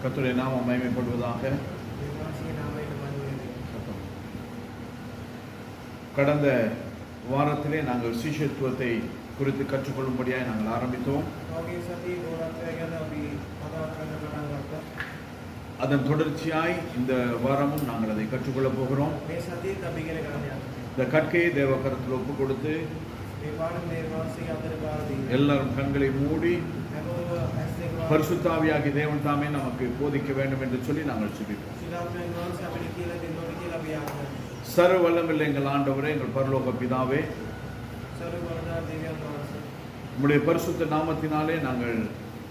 கர்த்தருடைய நாமம் மகிமைப்படுவதாக. கடந்த வாரத்திலே நாங்கள் சீஷத்துவத்தை குறித்து கற்றுக்கொள்ளும்படியாக நாங்கள் ஆரம்பித்தோம். அதன் தொடர்ச்சியாய் இந்த வாரமும் நாங்கள் அதை கற்றுக்கொள்ளப் போகிறோம். இந்த கற்கையை தேவ கரத்தில் ஒப்பு கொடுத்து எல்லாரும் கண்களை மூடி பரிசுத்த ஆவியாகிய தேவன் தாமே நமக்கு போதிக்க வேண்டும் என்று சொல்லி நாங்கள் ஜெபிப்போம். சர்வ வல்லமையுள்ள எங்கள் ஆண்டவரே, எங்கள் பரலோக பிதாவே, உம்முடைய பரிசுத்த நாமத்தினாலே நாங்கள்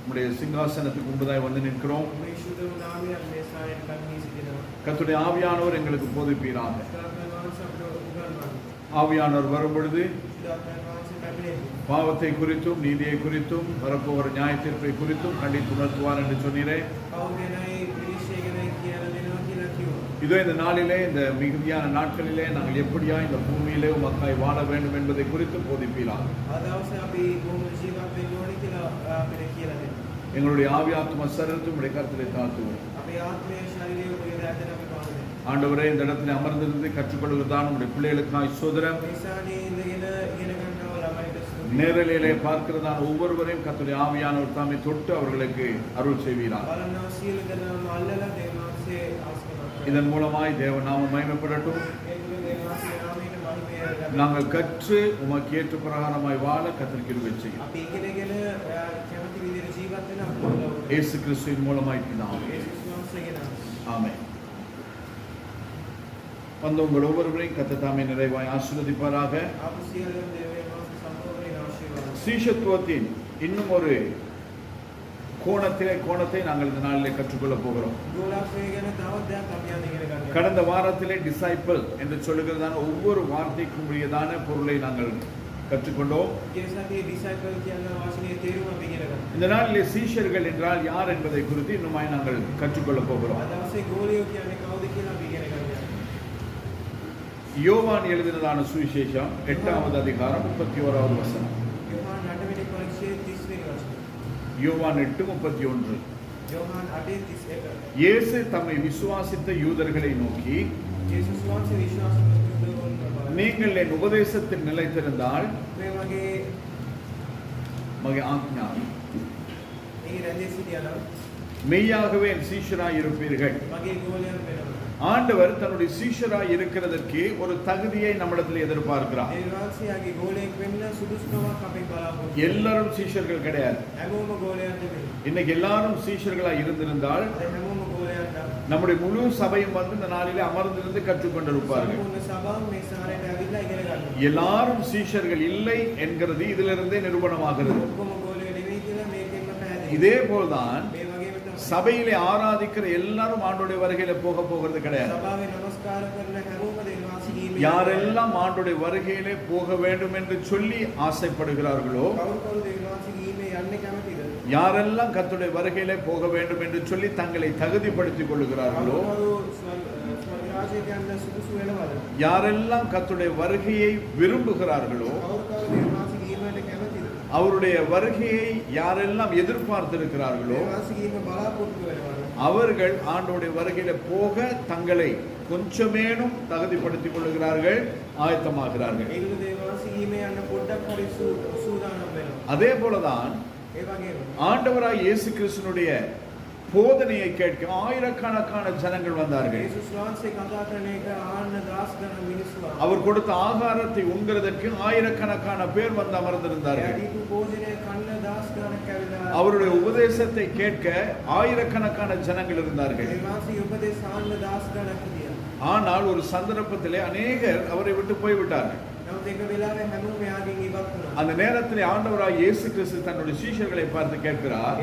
உம்முடைய சிங்காசனத்துக்கு முன்பதாய் வந்து நிற்கிறோம். கர்த்தருடைய ஆவியானவர் எங்களுக்கு போதிப்பீராக. ஆவியானவர் வரும்பொழுது பாவத்தை குறித்தும் நீதியை குறித்தும் வரப்போகிற நியாய தீர்ப்பை குறித்தும் கண்டித்து உணர்த்துவார் என்று சொன்னீரே. இதோ இந்த நாளிலே, இந்த மிகுதியான நாட்களிலே நாங்கள் எப்படியா இந்த பூமியிலே உமக்காய் வாழ வேண்டும் என்பதை குறித்து போதிப்பீராக. எங்களுடைய ஆவி ஆத்மா சரீரத்தை உம்முடைய கரத்திலே தாழ்த்துவோம். ஆண்டவரே, இந்த இடத்துல அமர்ந்திருந்து கற்றுக்கொள்வதுதான் உங்களுடைய பிள்ளைகளுக்காய் சோதரம். நேரலையிலே பார்க்கிறதான ஒவ்வொருவரையும் கர்த்தருடைய ஆவியானவர் தாமே தொட்டு அவர்களுக்கு அருள் செய்வீராக. இதன் மூலமாய் தேவ நாமம் மகிமைப்படட்டும். நாங்கள் கற்று உமக்கு ஏற்ற பிரகாரமாய் வாழ கர்த்தர் கிருபை செய்யும். இயேசு கிறிஸ்துவின் மூலமாய் பிதாவே, ஆமென். வந்து உங்கள் ஒவ்வொருவரையும் கர்த்தர் தாமே நிறைவாய் ஆசீர்வதிப்பாராக. சீஷத்துவத்தின் இன்னும் ஒரு கோணத்தை நாங்கள் இந்த நாளிலே கற்றுக்கொள்ளப் போகிறோம். கடந்த வாரத்திலே டிசைபிள் என்று சொல்லுகிறதான ஒவ்வொரு வார்த்தைக்கும் உரியதான பொருளை நாங்கள் கற்றுக்கொண்டோம். இந்த நாளிலே சீஷர்கள் என்றால் யார் என்பதை குறித்து இன்னுமாய் நாங்கள் கற்றுக்கொள்ளப் போகிறோம். யோவான் எழுதினதான சுவிசேஷம் 8வது அதிகாரம் 31வது வசனம். யோவான் 8:31. இயேசு தம்மை விசுவாசித்த யூதர்களை நோக்கி, நீங்கள் என் உபதேசத்தில் நிலைத்திருந்தால் மெய்யாகவே என் சீஷராய் இருப்பீர்கள். ஆண்டவர் தன்னுடைய சீஷராய் இருக்கிறதற்கு ஒரு தகுதியை நம்மிடத்தில் எதிர்பார்க்கிறார். எல்லாரும் சீஷர்கள் கிடையாது. இன்னைக்கு எல்லாரும் சீஷர்களாய் இருந்திருந்தால் நம்முடைய முழு சபையும் வந்து இந்த நாளிலே அமர்ந்திருந்து கற்றுக்கொண்டிருப்பார்கள். எல்லாரும் சீஷர்கள் இல்லை என்கிறது இதிலிருந்தே நிரூபணமாகிறது. இதே போல்தான் சபையிலே ஆராதிக்கிற எல்லாரும் ஆண்டோடைய வருகையில போகிறது கிடையாது. யாரெல்லாம் ஆண்டோடைய வருகையிலே போக வேண்டும் என்று சொல்லி ஆசைப்படுகிறார்களோ, யாரெல்லாம் கர்த்தருடைய வருகையிலே போக வேண்டும் என்று சொல்லி தங்களை தகுதிப்படுத்திக் கொள்ளுகிறார்களோ, யாரெல்லாம் கர்த்தருடைய வருகையை விரும்புகிறார்களோ, அவருடைய வருகையை யாரெல்லாம் எதிர்பார்த்திருக்கிறார்களோ, அவர்கள் ஆண்டோடைய வருகையில போக தங்களை கொஞ்சமேனும் தகுதிப்படுத்திக் கொள்ளுகிறார்கள், ஆயத்தமாகிறார்கள். அதே போலதான் ஆண்டவராய் இயேசு கிறிஸ்துனுடைய போதனையை கேட்க ஆயிரக்கணக்கான ஜனங்கள் வந்தார்கள். அவர் கொடுத்த ஆகாரத்தை உண்கிறதற்கு ஆயிரக்கணக்கான பேர் வந்து அமர்ந்திருந்தார்கள். அவருடைய உபதேசத்தை கேட்க ஆயிரக்கணக்கான ஜனங்கள் இருந்தார்கள். ஆனால் ஒரு சந்தர்ப்பத்திலே அநேகர் அவரை விட்டு போய்விட்டார்கள். அந்த நேரத்தில் ஆண்டவராய் இயேசு கிறிஸ்து தன்னுடைய சீஷர்களை பார்த்து கேட்கிறார்,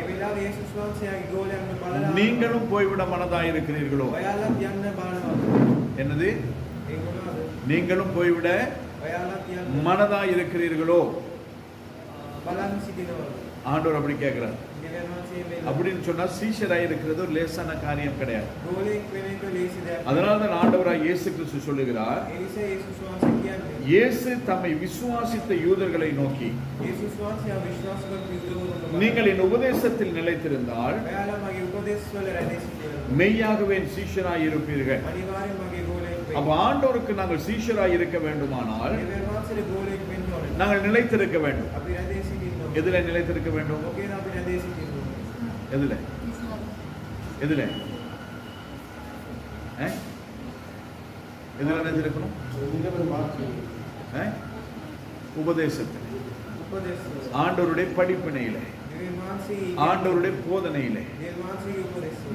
நீங்களும் போய்விட மனதாய் இருக்கிறீர்களோ? என்னது? நீங்களும் போய்விட மனதாய் இருக்கிறீர்களோ? ஆண்டவர் அப்படி கேட்கிறார். அப்படின்னு சொன்னா சீஷராய் இருக்கிறது ஒரு லேசான காரியம் கிடையாது. அதனால்தான் ஆண்டவராய் இயேசு கிறிஸ்து சொல்லுகிறார், இயேசு தம்மை விசுவாசித்த யூதர்களை நோக்கி, நீங்கள் என் உபதேசத்தில் நிலைத்திருந்தால் மெய்யாகவே என் சீஷராய் இருப்பீர்கள். அப்ப ஆண்டவருக்கு நாங்கள் சீஷராய் இருக்க வேண்டுமானால் நாங்கள் நிலைத்திருக்க வேண்டும். எதுல நிலைத்திருக்க வேண்டும்? எதுல எதுல எதுல நிலைத்திருக்கணும்? உபதேசத்தில், ஆண்டவருடைய படிப்பினையிலே, ஆண்டவருடைய போதனையிலே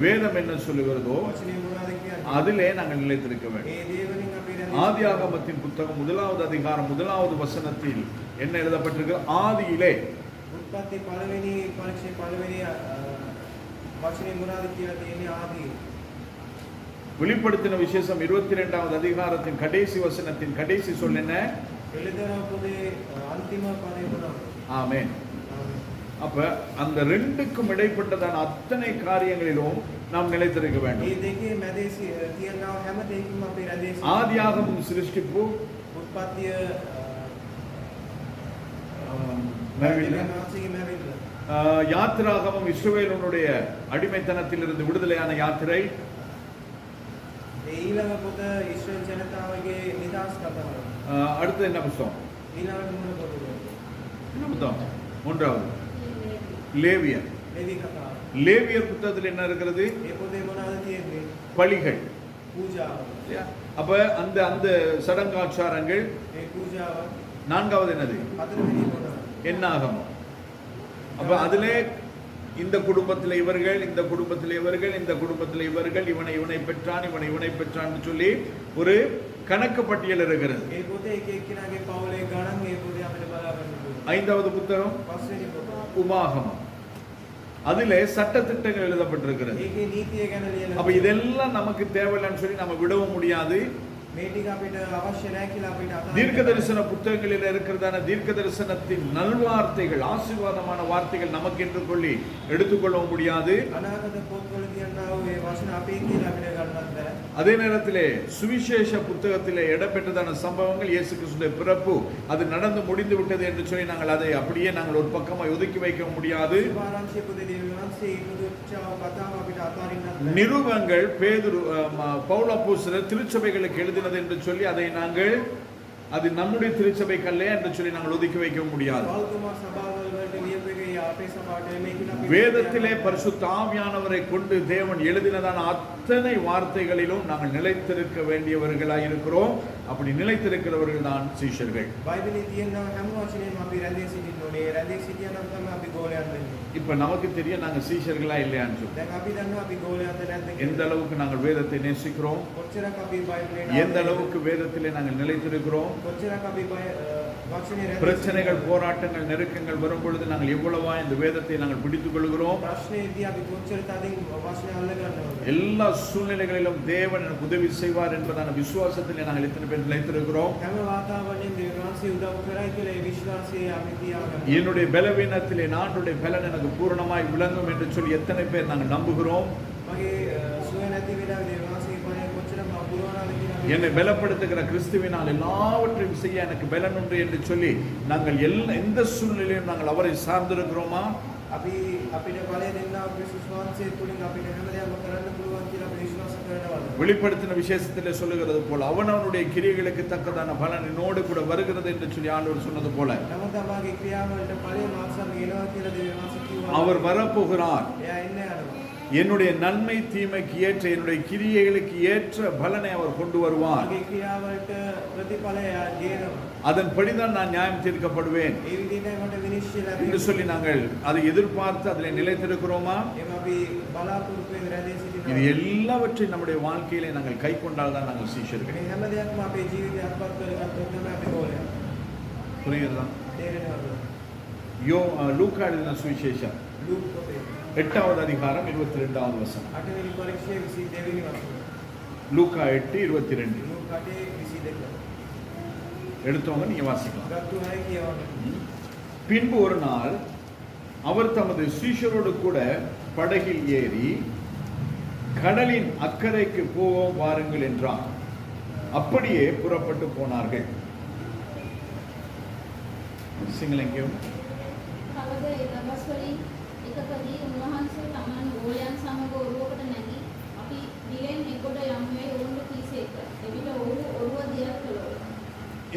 வேதம் என்ன சொல்லுகிறதோ அதிலே நாங்கள் நிலைத்திருக்க வேண்டும். ஆதியாகமத்தின் புத்தகம் 1வது அதிகாரம் 1வது வசனத்தில் என்ன எழுதப்பட்டிருக்கு? ஆதியிலே. வெளிப்படுத்தின விசேஷம் 22வது அதிகாரத்தின் கடைசி வசனத்தின் கடைசி சொல் என்ன? ஆமென். அப்ப அந்த ரெண்டுக்கும் இடைப்பட்டதான அத்தனை காரியங்களிலும் நாம் நிலைத்திருக்க வேண்டும். ஆதியாகமம் சிருஷ்டிப்பு, யாத்திராகமம் இஸ்ரவேலுடைய அடிமைத்தனத்தில் இருந்து விடுதலையான யாத்திரை, அடுத்து என்ன புத்தகம்? என்ன புத்தகம்? 1வது லேவியர். லேவியர் புத்தகத்தில் என்ன இருக்கிறது? பலிகள். அப்ப அந்த அந்த சடங்காச்சாரங்கள். 4வது என்னது? என்னாகமம். அப்ப அதிலே இந்த குடும்பத்தில் இவர்கள், இந்த குடும்பத்தில் இவர்கள், இந்த குடும்பத்தில் இவர்கள், இவனை பெற்றான், இவனை பெற்றான் சொல்லி ஒரு கணக்கு பட்டியல் இருக்கிறது. 5வது புத்தகம் உபாகமம். அதிலே சட்ட திட்டங்கள் எழுதப்பட்டிருக்கிறது. அப்ப இதெல்லாம் நமக்கு தேவையில்லைன்னு சொல்லி நம்ம விடவும் முடியாது. தீர்க்க தரிசன புத்தகங்களில் இருக்கிறதான தீர்க்க தரிசனத்தின் நல்வார்த்தைகள், ஆசீர்வாதமான வார்த்தைகள் நமக்கு என்று கொள்ளி எடுத்துக்கொள்ளவும் முடியாது. அதே நேரத்திலே சுவிசேஷ புத்தகத்திலே இடம்பெற்றதான சம்பவங்கள், இயேசு கிறிஸ்துவின் பிறப்பு, அது நடந்து முடிந்து விட்டது என்று சொல்லி நாங்கள் அதை அப்படியே நாங்கள் ஒரு பக்கமாக ஒதுக்கி வைக்க முடியாது. நிருபங்கள் பேதுரு, பவுல் அப்போஸ்தலர் திருச்சபைகளுக்கு எழுதினது என்று சொல்லி அதை நாங்கள் அது நம்முடைய திருச்சபைக்கு அல்ல என்று சொல்லி நாங்கள் ஒதுக்கி வைக்க முடியாது. வேதத்திலே பரிசுத்த ஆவியானவரை கொண்டு தேவன் எழுதினதான அத்தனை வார்த்தைகளிலும் நாங்கள் நிலைத்திருக்க வேண்டியவர்களாய் இருக்கிறோம். அப்படி நிலைத்திருக்கிறவர்கள் தான் சீஷர்கள். இப்ப நமக்கு தெரியும் நாங்க சீஷர்களா இல்லையான்னு சொல்லி. எந்த அளவுக்கு நாங்கள் வேதத்தை நேசிக்கிறோம், எந்த அளவுக்கு வேதத்திலே நாங்கள் நிலைத்திருக்கிறோம், பிரச்சனைகள், போராட்டங்கள், நெருக்கங்கள் வரும் பொழுது நாங்கள் எவ்வளவா இந்த வேதத்தை நாங்கள் பிடித்துக் கொள்கிறோம். எல்லா சூழ்நிலைகளிலும் தேவன் எனக்கு உதவி செய்வார் என்பதான விசுவாசத்திலே நாங்கள் எத்தனை பேர் நிலைத்திருக்கிறோம். என்னுடைய பலவீனத்திலே நானுடைய பலன் எனக்கு பூரணமாய் விளங்கும் என்று சொல்லி எத்தனை பேர் நாங்கள் நம்புகிறோம். என்னை பலப்படுத்துகிற கிறிஸ்துவினால் எல்லாவற்றையும் செய்ய எனக்கு பலன் உண்டு என்று சொல்லி நாங்கள் எந்த சூழ்நிலையும் நாங்கள் அவரை சார்ந்திருக்கிறோமா? வெளிப்படுத்தின விசேஷத்திலே சொல்லுகிறது போல அவனவனுடைய கிரியைகளுக்கு தக்கதான பலன் என்னோடு கூட வருகிறது என்று சொல்லி ஆண்டவர் சொன்னது போல அவர் வரப்போகிறார். என்னுடைய நன்மை தீமைக்கு ஏற்ற, என்னுடைய கிரியைகளுக்கு ஏற்ற பலனை அவர் கொண்டு வருவார். அதன்படிதான் நான் நியாயம் தீர்க்கப்படுவேன் என்று சொல்லி நாங்கள் அதை எதிர்பார்த்து அதில் நிலைத்திருக்கிறோமா? இது எல்லாவற்றையும் நம்முடைய வாழ்க்கையிலே நாங்கள் கை கொண்டால் தான் நாங்கள் சீஷர்கள். புரியுதா? லூக்கா எழுதின சுவிசேஷம் 8வது அதிகாரம் 22வது வசனம். லூக்கா 8:22. எடுத்தவங்க நீங்க வாசிக்கலாம். பின்பு ஒரு நாள் அவர் தமது சீஷரோடு கூட படகில் ஏறி கடலின் அக்கறைக்கு போவோம் வாருங்கள் என்றார். அப்படியே புறப்பட்டு போனார்கள். சிங்களம் එකකදී උන්වහන්සේ තමන් ගෝලයන් සමග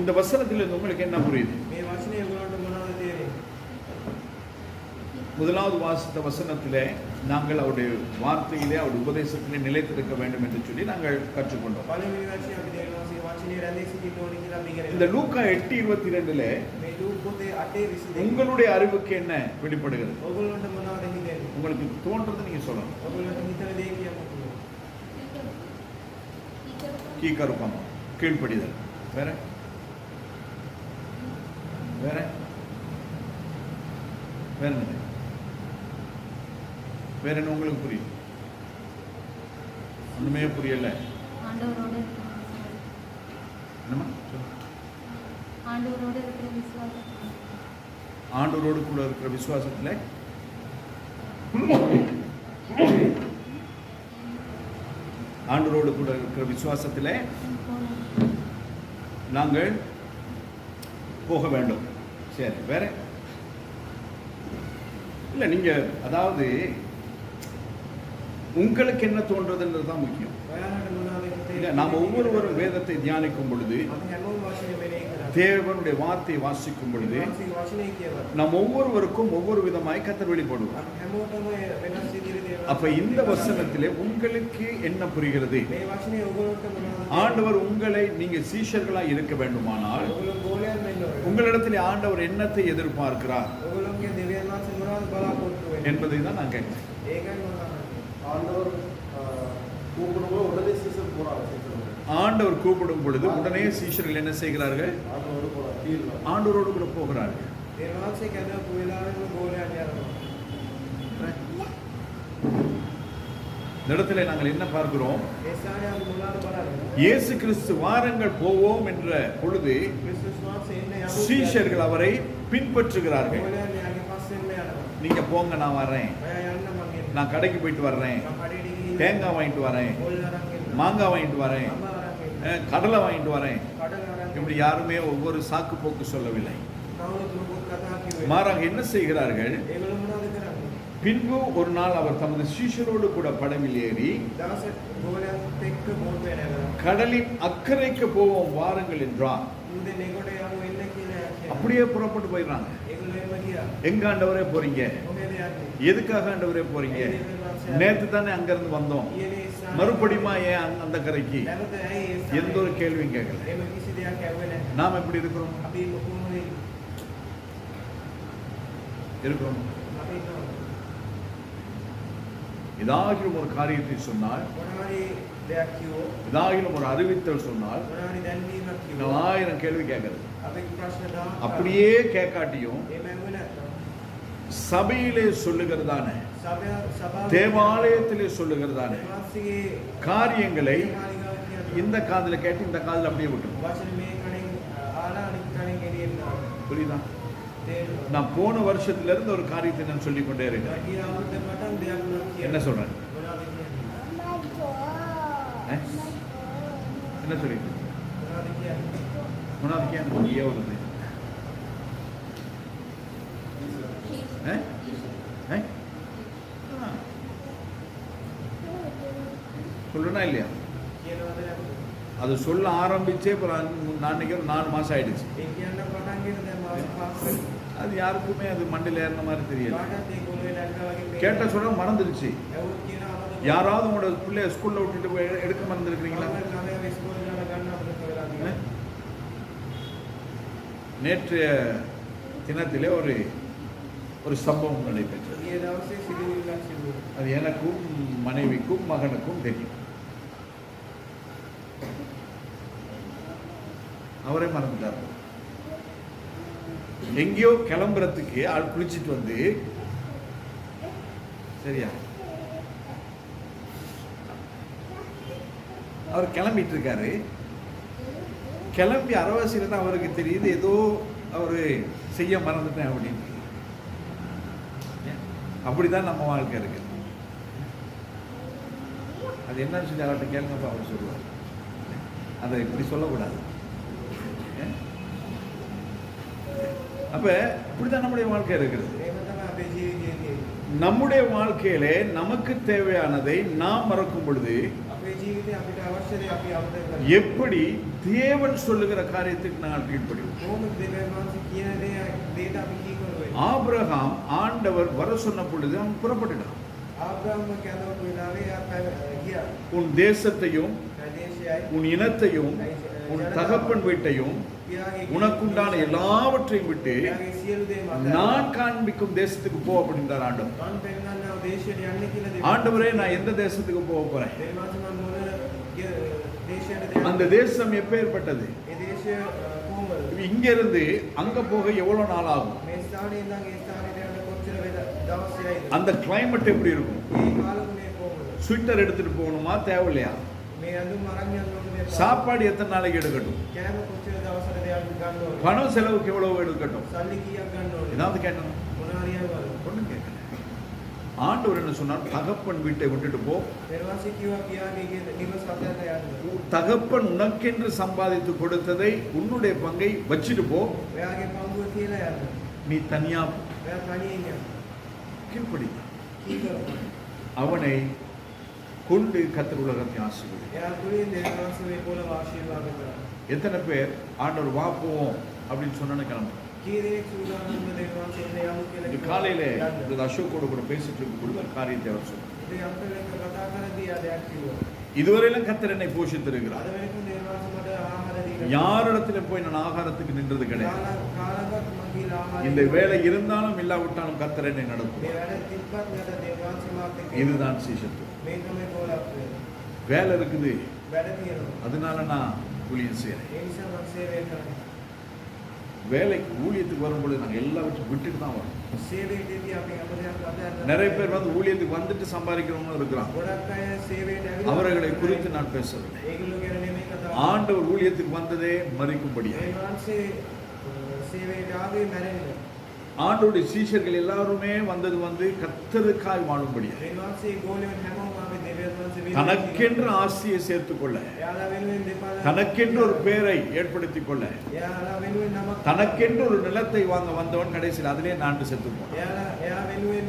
இந்த வசனத்திலிருந்து உங்களுக்கு என்ன புரியுது? මේ වචනේ ඔයගොල්ලන්ට මොනවද තේරෙන්නේ? முதலாவது வாசித்த வசனத்திலே நாங்கள் அவருடைய வார்த்தையிலே அவருடைய உபதேசத்திலே நிலைத்திருக்க வேண்டும் என்று சொல்லி நாங்கள் கற்றுக்கொண்டோம். පළවෙනි වචනේ අපි තේරෙනවා මේ වචනේ රැඳී සිටින්න ඕනේ කියලා අපි ඉගෙන இந்த ගන්නවා. லூக்கா 8:22 මේ ලූක් පොතේ 8:22 உங்களுடைய அறிவுக்கு என்ன வெளிப்படுகிறது? ඔයගොල්ලන්ට මොනවද හිතෙන්නේ? உங்களுக்கு தோன்றது நீங்க சொல்லணும். ඔයගොල්ලන්ට හිතන දේ කියන්න පුළුවන්. கீக்கருக்கம், கீழ்ப்படிதல். வேற வேற வேற என்ன? வேற என்ன உங்களுக்கு புரியும்? ஒண்ணுமே புரியல. ஆண்டவரோடு என்னம்மா சொல்லு. ஆண்டவரோடு இருக்கிற விசுவாசம். ஆண்டவரோடு கூட இருக்கிற விசுவாசத்துல ஆண்டவரோடு கூட இருக்கிற விசுவாசத்திலே நாங்கள் போக வேண்டும். சரி, வேற இல்ல. நீங்க அதாவது உங்களுக்கு என்ன தோன்றதுன்றது தான் முக்கியம். ඔයාලට මොනවද இல்ல, හිතෙන්නේ? நாம் ஒவ்வொருவரும் வேதத்தை தியானிக்கும் பொழுது, අපි හැමෝම වචනේ මෙනෙහි කරා. தேவனுடைய வார்த்தையை வாசிக்கும் பொழுது, මානසික වචනේ කියවන. நாம் ஒவ்வொருவருக்கும் ஒவ்வொரு விதமாய் கர்த்தர் வெளிப்படுவார். අපි හැමෝටම වෙනස් විදිහට දේවල්. அப்ப இந்த வசனத்திலே உங்களுக்கு என்ன புரிகிறது? මේ වචනේ ඔයගොල්ලන්ට මොනවද? ஆண்டவர் உங்களை நீங்க சீஷர்களாய் இருக்க வேண்டுமானால் ඔයගොල්ලෝ ගෝලයන් වෙන්න ඕනේ. உங்களிடத்தில் ஆண்டவர் என்னத்தை எதிர்பார்க்கிறார் ඔයගොල්ලන්ගේ දෙවියන් වහන්සේ මොනවද බලාපොරොත්තු වෙන්නේ? என்பதை தான் நான் கேட்கிறேன். ඒකයි මම අහන්නේ. ஆண்டவர் கூப்பிடும்போது உடனே சீசன் போறாங்க. ஆண்டவர் கூப்பிடும் பொழுது உடனே சீஷர்கள் என்ன செய்கிறார்கள்? ஆண்டவரோடு போறாங்க. கீழே ஆண்டவரோடு கூட போகிறார்கள். දෙවියන් වහන්සේ කැඳවපු වෙලාවෙම ගෝලයන් යනවා. இந்த இடத்துல நாங்கள் என்ன பார்க்கிறோம்? ඒ ස්ථානයේ අපි මොනවද බලන්නේ? இயேசு கிறிஸ்து வாருங்கள் போவோம் என்ற பொழுது ක්‍රිස්තුස් වහන්සේ එන්නේ යමු. சீஷர்கள் அவரை பின்பற்றுகிறார்கள். ගෝලයන් යාගේ පස්සෙන්ම යනවා. நீங்க போங்க, நான் வர்றேன், ඔයා යන්න මම එන්න. நான் கடைக்கு போயிட்டு வர்றேன், මම කඩේට ගිහින් தேங்காய் வாங்கிட்டு வரேன், පොල් අරන් එන්න. மாங்காய் வாங்கிட்டு வரேன், අඹ අරන් එන්න. கடலை வாங்கிட்டு வரேன். කඩල අරන් இப்படி එන්න. யாருமே ஒவ்வொரு சாக்கு போக்கு சொல்லவில்லை. කවුරුත් මොකුත් කතා කිව්වේ. மாறாக என்ன செய்கிறார்கள்? ඒගොල්ලෝ මොනවද කරන්නේ? பின்பு ஒரு நாள் அவர் தமது சீஷரோடு கூட படவில் ஏறி දවසක් ගෝලයන්ත් එක්ක බෝට්ටුවේ නැගලා. கடலின் அக்கறைக்கு போவோம் வாருங்கள் என்றார். උදේ නෙගොඩ යමු එන්න කියලා කියනවා. அப்படியே புறப்பட்டு போயிடுறாங்க. ඒගොල්ලෝ එහෙම ගියා. எங்க ஆண்டவரே போறீங்க? කොහෙද යන්නේ? எதுக்காக ஆண்டவரே போறீங்க? நேத்து தானே அங்கிருந்து வந்தோம், ඊයේ ස්ථානේ மறுபடியுமா ஏன் அந்த கரைக்கு? නැවත ඇයි ඒ எந்த ஒரு கேள்வியும் கேட்கல. එහෙම කිසි දෙයක් ඇහුවේ නැහැ. நாம் எப்படி இருக்கிறோம்? අපි කොහොමද இருக்கிறோம். අපි ඉන්නවා. ஏதாகிலும் ஒரு காரியத்தை சொன்னால், මොනවාරි දෙයක් කිව්වොත් ஏதாகிலும் ஒரு அறிவித்தல் சொன்னால் මොනවාරි දැන්වීමක් කිව්වොත් 1000 கேள்வி கேட்கறது. අපි ප්‍රශ්න දානවා. அப்படியே கேட்காட்டியும் එහෙම ඇහුවේ නැත්නම් சபையிலே சொல்லுகிறதான, සභාව தேவாலயத்திலே சொல்லுகிறதான දෙවියන්ගේ காரியங்களை කාලිකාව කියන இந்த காதுல கேட்டு இந்த காதுல அப்படியே விட்டு. වචන මේ කණෙන් ආලා අනිත් කණෙන් එළියට දානවා. புரியுதா? තේරුණා? நான் போன வருஷத்துல இருந்து ஒரு காரியத்தை நான் சொல்லிக் கொண்டே இருக்கேன். ගිය අවුරුද්දේ පටන් දෙයක් නෝ என்ன சொல்றேன்? මොනවද කියන්නේ? என்ன சொல்லிட்டு මොනවද කියන්නේ? மூணாவது கேன் ஏ வருது. சொல்லணும்னா இல்லையா? කියනවද නැද්ද? அது சொல்ல ஆரம்பிச்சே இப்போ நான் நினைக்கிற 4 மாசம் ஆயிடுச்சு. ඒ කියන්න පටන් ගෙන දැන් මාස 5ක් වෙනවා. அது யாருக்குமே அது மண்டையில் ஏறின மாதிரி தெரியல. කාටත් ඒ ගොල්ලෝ නැග්ගා වගේ පේනවා. கேட்ட சொல்ல மறந்துடுச்சு. ඇහුවොත් කියනවා අපද யாராவது உங்களோட பிள்ளைய ஸ்கூல்ல விட்டுட்டு போய் எடுக்க மறந்துருக்கீங்களா? ළමයා ඉස්කෝලේ යන ගන්න අපිට වෙලා තියෙනවා. நேற்றைய தினத்திலே ஒரு சம்பவம் நடைபெற்றது. ඊයේ දවසේ සිදුවිල්ලක් සිදු වුණා. அது எனக்கும் மனைவிக்கும் மகனுக்கும் தெரியும். அவரே மறந்துட்டார். எங்கேயோ கிளம்புறதுக்கு ஆள் குளிச்சுட்டு வந்து, சரியா, அவர் கிளம்பிட்டு இருக்காரு. கிளம்பி அரவாசியில தான் அவருக்கு தெரியுது ஏதோ அவரு செய்ய மறந்துட்டேன் அப்படின்னு. அப்படிதான் நம்ம வாழ்க்கை இருக்கு. அது என்னன்னு சொல்லி அவர்கிட்ட கேளுங்கப்பா, அவர் சொல்லுவார். அதை இப்படி சொல்லக்கூடாது. அப்ப இப்படிதான் நம்முடைய வாழ்க்கை இருக்கிறது. එහෙම තමයි අපේ ජීවිතයේ තියෙන්නේ. நம்முடைய வாழ்க்கையிலே நமக்கு தேவையானதை நாம் மறக்கும் பொழுது අපේ අපේ ජීවිතේ අපිට අවශ්‍ය දේ අපි අමතක කරනවා. எப்படி தேவன் சொல்லுகிற காரியத்துக்கு நாங்கள் கீழ்ப்படிவோம். කොහොමද දෙවියන් වහන්සේ කියන දේට අපි කීකරුවේ? ஆபிரகாம் ஆண்டவர் வர சொன்ன பொழுது அவன் புறப்பட்டுட்டான். ආබ්‍රහම කැඳවපු වෙලාවේ ගියා. உன் தேசத்தையும் ප්‍රදේශයයි உன் இனத்தையும் உன் தகப்பன் வீட்டையும் உனக்குண்டான எல்லாவற்றையும் விட்டு එයාගේ සියලු දේ මත நான் காண்பிக்கும் தேசத்துக்கு போ அப்படின்றார் ஆண்டவர். මම පෙන්නන්නා දේශයට යන්නේ කියලා දෙවියන් ஆண்டவரே நான் எந்த தேசத்துக்கு போக போறேன்? දෙවියන් වහන්සේ මම මොන දේශයටද அந்த යන්නේ? தேசம் எப்பேற்பட்டது? ඒ දේශය කොහොමද? இங்க இருந்து அங்க போக எவ்வளவு நாள் ஆகும்? මේ ස්ථානයේ ඉඳන් ඒ ස්ථානයට යන්න කොච්චර දවස් යයිද? அந்த கிளைமேட் எப்படி இருக்கும்? මේ කාලගුණය කොහොමද? ஸ்வீட்டர் எடுத்துட்டு போகணுமா தேவையில்லையா? මේ අඳුම් අරන් යන්න ඕනේ. சாப்பாடு எத்தனை நாளைக்கு எடுக்கட்டும்? කෑම කොච්චර දවසකට ගන්න ඕනේ? பணம் செலவுக்கு எவ்வளவு எடுக்கட்டும்? සල්ලි කීයක් ගන්න ඕනේ? ஏதாவது கேட்டணும்? මොන හරියවද? ஒண்ணும் கேட்கல. ஆண்டவர் என்ன சொன்னார்? தகப்பன் வீட்டை விட்டுட்டு போ. පෙරවාසී කිව්වා පියාගේ නිවස අතහැරලා යන්න. தகப்பன் உனக்கென்று சம்பாதித்து கொடுத்ததை உன்னுடைய பங்கை வச்சிட்டு போ. ඔයාගේ පංගුව තියලා යන්න. நீ தனியா ඔයා තනියෙන් යන්න. கீழ்ப்படி. කීකරුවා. அவனை கொண்டு கர்த்தர் உலகத்தை ஆசீர்வதி. එයා තුලින් දෙවියන් වහන්සේ මේ පොළව ආශිර්වාද කරා. எத்தனை பேர் ஆண்டவர் வா போவோம் அப்படின்னு சொன்னோன்னு கிளம்புறோம். කී දෙනෙක් සූදානම්ද දෙවියන් වහන්සේ එන්න යමු කියලා இந்த காலையில இந்த அசோக்கோட கூட பேசிட்டு இருக்கும் ஒரு காரியத்தை அவர் சொன்னார். ඉතින් අන්තරේක කතා කරද්දී ආ දෙයක් කිව්වා. இதுவரையிலும் கர்த்தர் என்னை போஷித்திருக்கிறார். අද වෙනකන් දෙවියන් වහන්සේ මට ආහාර දීලා யாரிடத்துல போய் நான் ஆகாரத்துக்கு நின்றது கிடையாது. කාලකට මම ගිහලා ආහාර இந்த வேலை இருந்தாலும் இல்லாவிட்டாலும் கர்த்தர் என்னை நடத்தும். මේ වැඩ තිබ්බත් නැත දෙවියන් වහන්සේ මාත් එක්ක இதுதான் சீஷத்துவம். මේ තමයි ගෝලත්වය. வேலை இருக்குது, වැඩ තියෙනවා. அதனால நான் ஊழியம் செய்யறேன். ඒ නිසා මම සේවය කරනවා. வேலைக்கு ஊழியத்துக்கு வரும்பொழுது நாங்கள் எல்லாவற்றையும் விட்டுட்டு தான் வரோம். සේවයේදී අපි හැමදේම අතහැරලා நிறைய பேர் வந்து ஊழியத்துக்கு வந்துட்டு சம்பாதிக்கிறவங்களும் இருக்கிறாங்க. ගොඩක් අය සේවයට ඇවිල්ලා அவர்களை குறித்து நான் பேசவில்லை. ඒගොල්ලෝ ගැන නෙමෙයි කතා ஆண்டவர் ஊழியத்துக்கு வந்ததே மறிக்கும்படியா. ඒ වහන්සේ සේවයට ආවේ මැරෙන්න. ஆண்டவருடைய சீஷர்கள் எல்லாருமே வந்தது வந்து கர்த்தருக்காய் வாழும்படியா. ඒ වහන්සේ ගෝලෙන් හැමෝම ආවේ දෙවියන් වහන්සේ தனக்கென்று ஆசையை சேர்த்துக் கொள்ள, එයාලා වෙනුවෙන් දෙපාර தனக்கென்று ஒரு பேரை ஏற்படுத்திக் கொள்ள, එයාලා වෙනුවෙන් නමක් தனக்கென்று ஒரு நிலத்தை வாங்க வந்தவன் கடைசியில் அதிலே நாண்டு செத்து போனான். එයා වෙනුවෙන්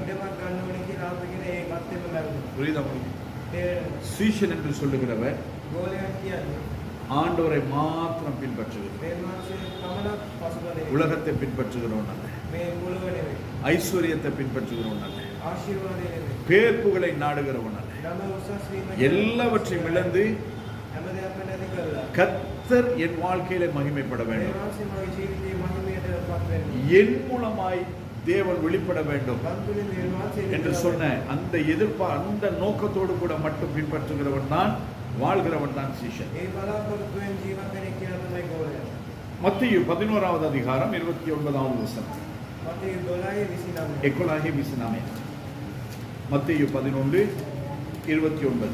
ඉඩමක් ගන්න ඕනේ කියලා ආපගෙන ඒ මත්තෙම මැරුණා. புரியுதா உங்களுக்கு? තේරෙනවද? சீஷன் என்று சொல்லுகிறவர் ගෝලයන් කියන්නේ ஆண்டவரை மாத்திரம் பின்பற்றுகிறவர், දෙවියන් වහන්සේ පමණක් පසුබදින. உலகத்தை பின்பற்றுகிறவன் அல்ல, මේ පොළොව නෙමෙයි. ஐஸ்வர்யத்தை பின்பற்றுகிறவன் அல்ல, ආශිර්වාදය නෙමෙයි. பேர் புகழை நாடுகிறவன் அல்ல. ළම උසස් වීම எல்லாவற்றையும் இழந்து හැමදේම නැති කරලා கர்த்தர் என் வாழ்க்கையில மகிமைப்பட දෙවියන් வேண்டும், වහන්සේ මගේ ජීවිතයේ මහිමයටපත් වෙන්න. என் மூலமாய் தேவன் வெளிப்பட வேண்டும் බන්තුලින් දෙවියන් වහන්සේ என்று சொன்ன அந்த அந்த நோக்கத்தோடு கூட மட்டும் பின்பற்றுகிறவன் தான், வாழ்கிறவன் தான் சீஷன். ඒ බලාපොරොත්තුවෙන් ජීවත් වෙන කියලා තමයි ගෝලයා. மத்தேயு 11வது அதிகாரம் 29வது வசனம். මතේ 12:29. எக்கோலாகி விசினாமே. மத்தேயு 11:29.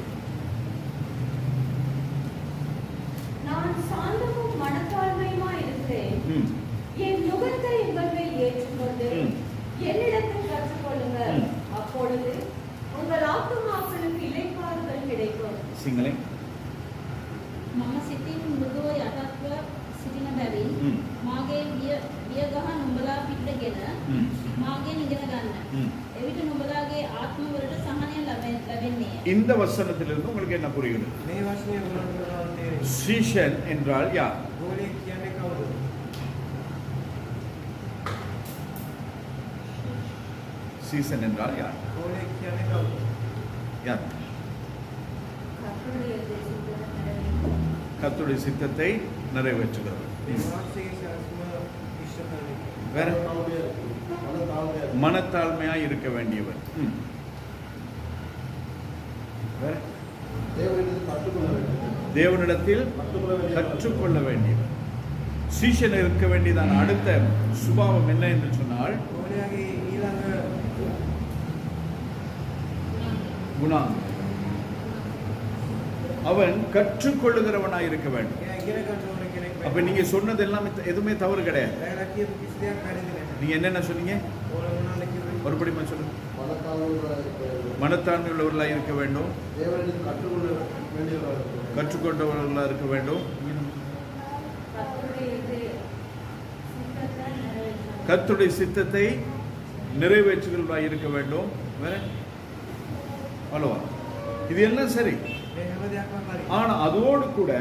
நான் சாந்தமும் மனத்தாழ்மையுமாய் இருக்கிறேன். ம். என் நுகத்தை உங்கள் மேல் ஏற்றுக்கொண்டு ம். என்னிடத்தில் கற்றுக்கொள்ளுங்கள். ம். அப்பொழுது உங்கள் ஆத்துமாக்களுக்கு இளைப்பாறுதல் கிடைக்கும். සිංහලෙන්. මම සිතින් මෘදුව යටත්ව සිටින බැවින් ம். මාගේ වියගහ නුඹලා පිටගෙන ம். මාගෙන් ඉගෙන ගන්න. ம். එවිට නුඹලාගේ ආත්මවලට සහනය ලැබෙන්නේ. இந்த வசனத்திலிருந்து உங்களுக்கு என்ன புரிகிறது? මේ වචනේ උනන්දුවනවා තේරෙන්නේ. சீஷன் என்றால் யார்? ගෝලෙක් කියන්නේ කවුද? சீசன் என்றால் யார்? ගෝලෙක් කියන්නේ කවුද? யார்? கர்த்தருடைய தேசத்தில் நிறைவேறும். கர்த்தருடைய சித்தத்தை நிறைவேற்றுகிறவர். මේ වහන්සේගේ ශාස්ත්‍රම ඉෂ්ට කරන්නේ. வேற மனத்தாழ்மையா மனத்தாழ்மையாய் இருக்க வேண்டியவர். ம். வேற தேவனிடத்தில் கற்றுக்கொள்ள வேண்டும். தேவனிடத்தில் கற்றுக்கொள்ள வேண்டியவர். சீஷன் இருக்க வேண்டியதான அடுத்த சுபாவம் என்ன என்று சொன்னால் ගෝලයාගේ ඊළඟ குணாங்க. அவன் கற்றுக்கொள்ளுகிறவனாய் இருக்க வேண்டும். එයා ඉගෙන ගන්න ඕන කෙනෙක් அப்ப நீங்க சொன்னது எல்லாம் எதுவுமே தவறு கிடையாது. එයාලා කියපු කිසි දෙයක් වැරදි නැහැ. நீங்க என்னென்ன சொன்னீங்க? ඕන මොනවාද කිව්වේ? மறுபடியும் சொல்லுங்க. மனத்தாழ்மையுள்ளவராக இருக்க வேண்டும். மனத்தாழ்மை உள்ளவர்களாய் இருக்க வேண்டும், தேவனிடத்தில் கற்றுக்கொள்ள வேண்டியவராக இருக்க வேண்டும். கற்றுக்கொண்டவர்களாக இருக்க வேண்டும், கர்த்தருடைய சித்தத்தை நிறைவேற்றும். கர்த்தருடைய சித்தத்தை நிறைவேற்றுகிறவர்களாய் இருக்க வேண்டும். வேற அவ்வளவா? இது எல்லாம் சரி. මේ හැම දෙයක්ම හරි. ஆனா அதோடு கூட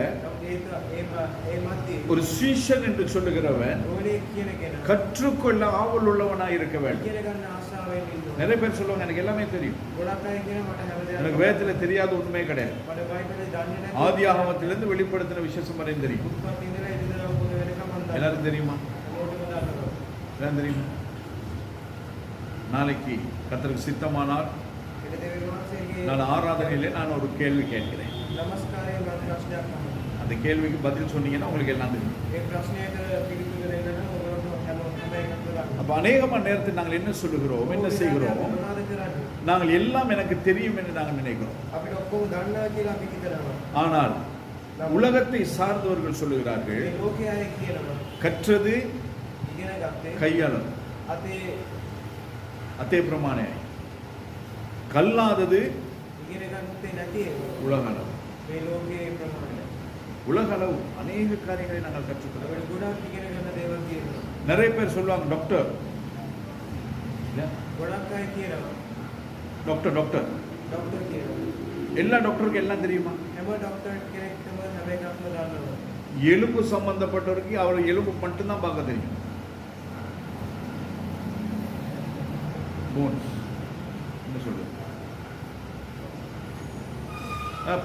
ඒ මැද්දේ ஒரு சீஷன் என்று சொல்லுகிறவன் ඕනේ කියන කෙනා கற்றுக்கொள்ள ஆவல் உள்ளவனாய் இருக்க வேண்டும். ඉගෙන ගන්න ආශාවෙන් ඉන්නවා. நிறைய பேர் சொல்லுவாங்க எனக்கு எல்லாமே தெரியும், ගොඩක් අය කියන මට හැම எனக்கு දෙයක්ම வேதத்துல தெரியாத உண்மையே கிடையாது. මට බයිබලේ දන්නේ නැහැ. ஆதியாகமத்திலிருந்து வெளிப்படுத்தின விசேஷம் வரையும் தெரியும். උත්පත්ති ඉඳලා ඉඳලා පොත වෙනකම් මම දන්නවා. எல்லாரும் தெரியுமா? හැමෝටම දන්නවා. எல்லாம் தெரியுமா? நாளைக்கு கர்த்தருக்கு சித்தமானால் ඒක දෙවියන් වහන්සේගේ நான் ஆராதனையிலே நான் ஒரு கேள்வி கேட்கிறேன். නමස්කාරයෙන් මම ප්‍රශ්නයක් අහනවා. அந்த கேள்விக்கு பதில் சொன்னீங்கன்னா உங்களுக்கு எல்லாம் தெரியும். ඒ ප්‍රශ්නයට පිළිතුරු දෙන්න නම් ඔයගොල්ලෝ හැම එකක්ම ගන්න. அப்ப அநேகமான நேரத்தில் நாங்கள் என்ன சொல்லுகிறோம், என்ன செய்கிறோம்? මොනවද කරන්නේ? நாங்கள் எல்லாம் எனக்கு தெரியும் என்று நாங்கள் நினைக்கிறோம். අපිට ඔක්කොම දන්නවා කියලා අපි හිතනවා. ஆனால் உலகத்தை சார்ந்தவர்கள் சொல்லுகிறார்கள், මේ ලෝකයේ අය කියනවා கற்றது ඉගෙන ගත්තේ கையாளம் අතේ அத்தே பிரமாணே, கல்லாதது ඉගෙන ගත්තේ නැති ඒවා. உலகளவு. මේ ලෝකයේ ප්‍රමාණය. உலகளவு அநேக காரியங்களை நாங்கள் கற்றுக்கொள்ள අපිට ගොඩක් ඉගෙන ගන්න දේවල් තියෙනවා. நிறைய பேர் சொல்லுவாங்க டாக்டர், இல்லையா? ගොඩක් අය කියනවා டாக்டர் டாக்டர் ડોક્ટર කියනවා. எல்லா டாக்டருக்கும் எல்லாம் தெரியுமா? හැම ડોક્ટર කෙනෙක්ටම හැම එකක්ම දන්නවා. எலும்பு சம்பந்தப்பட்டவருக்கு அவர் எலும்பு மட்டும்தான் பார்க்க தெரியும். போன்ஸ் என்ன சொல்றது?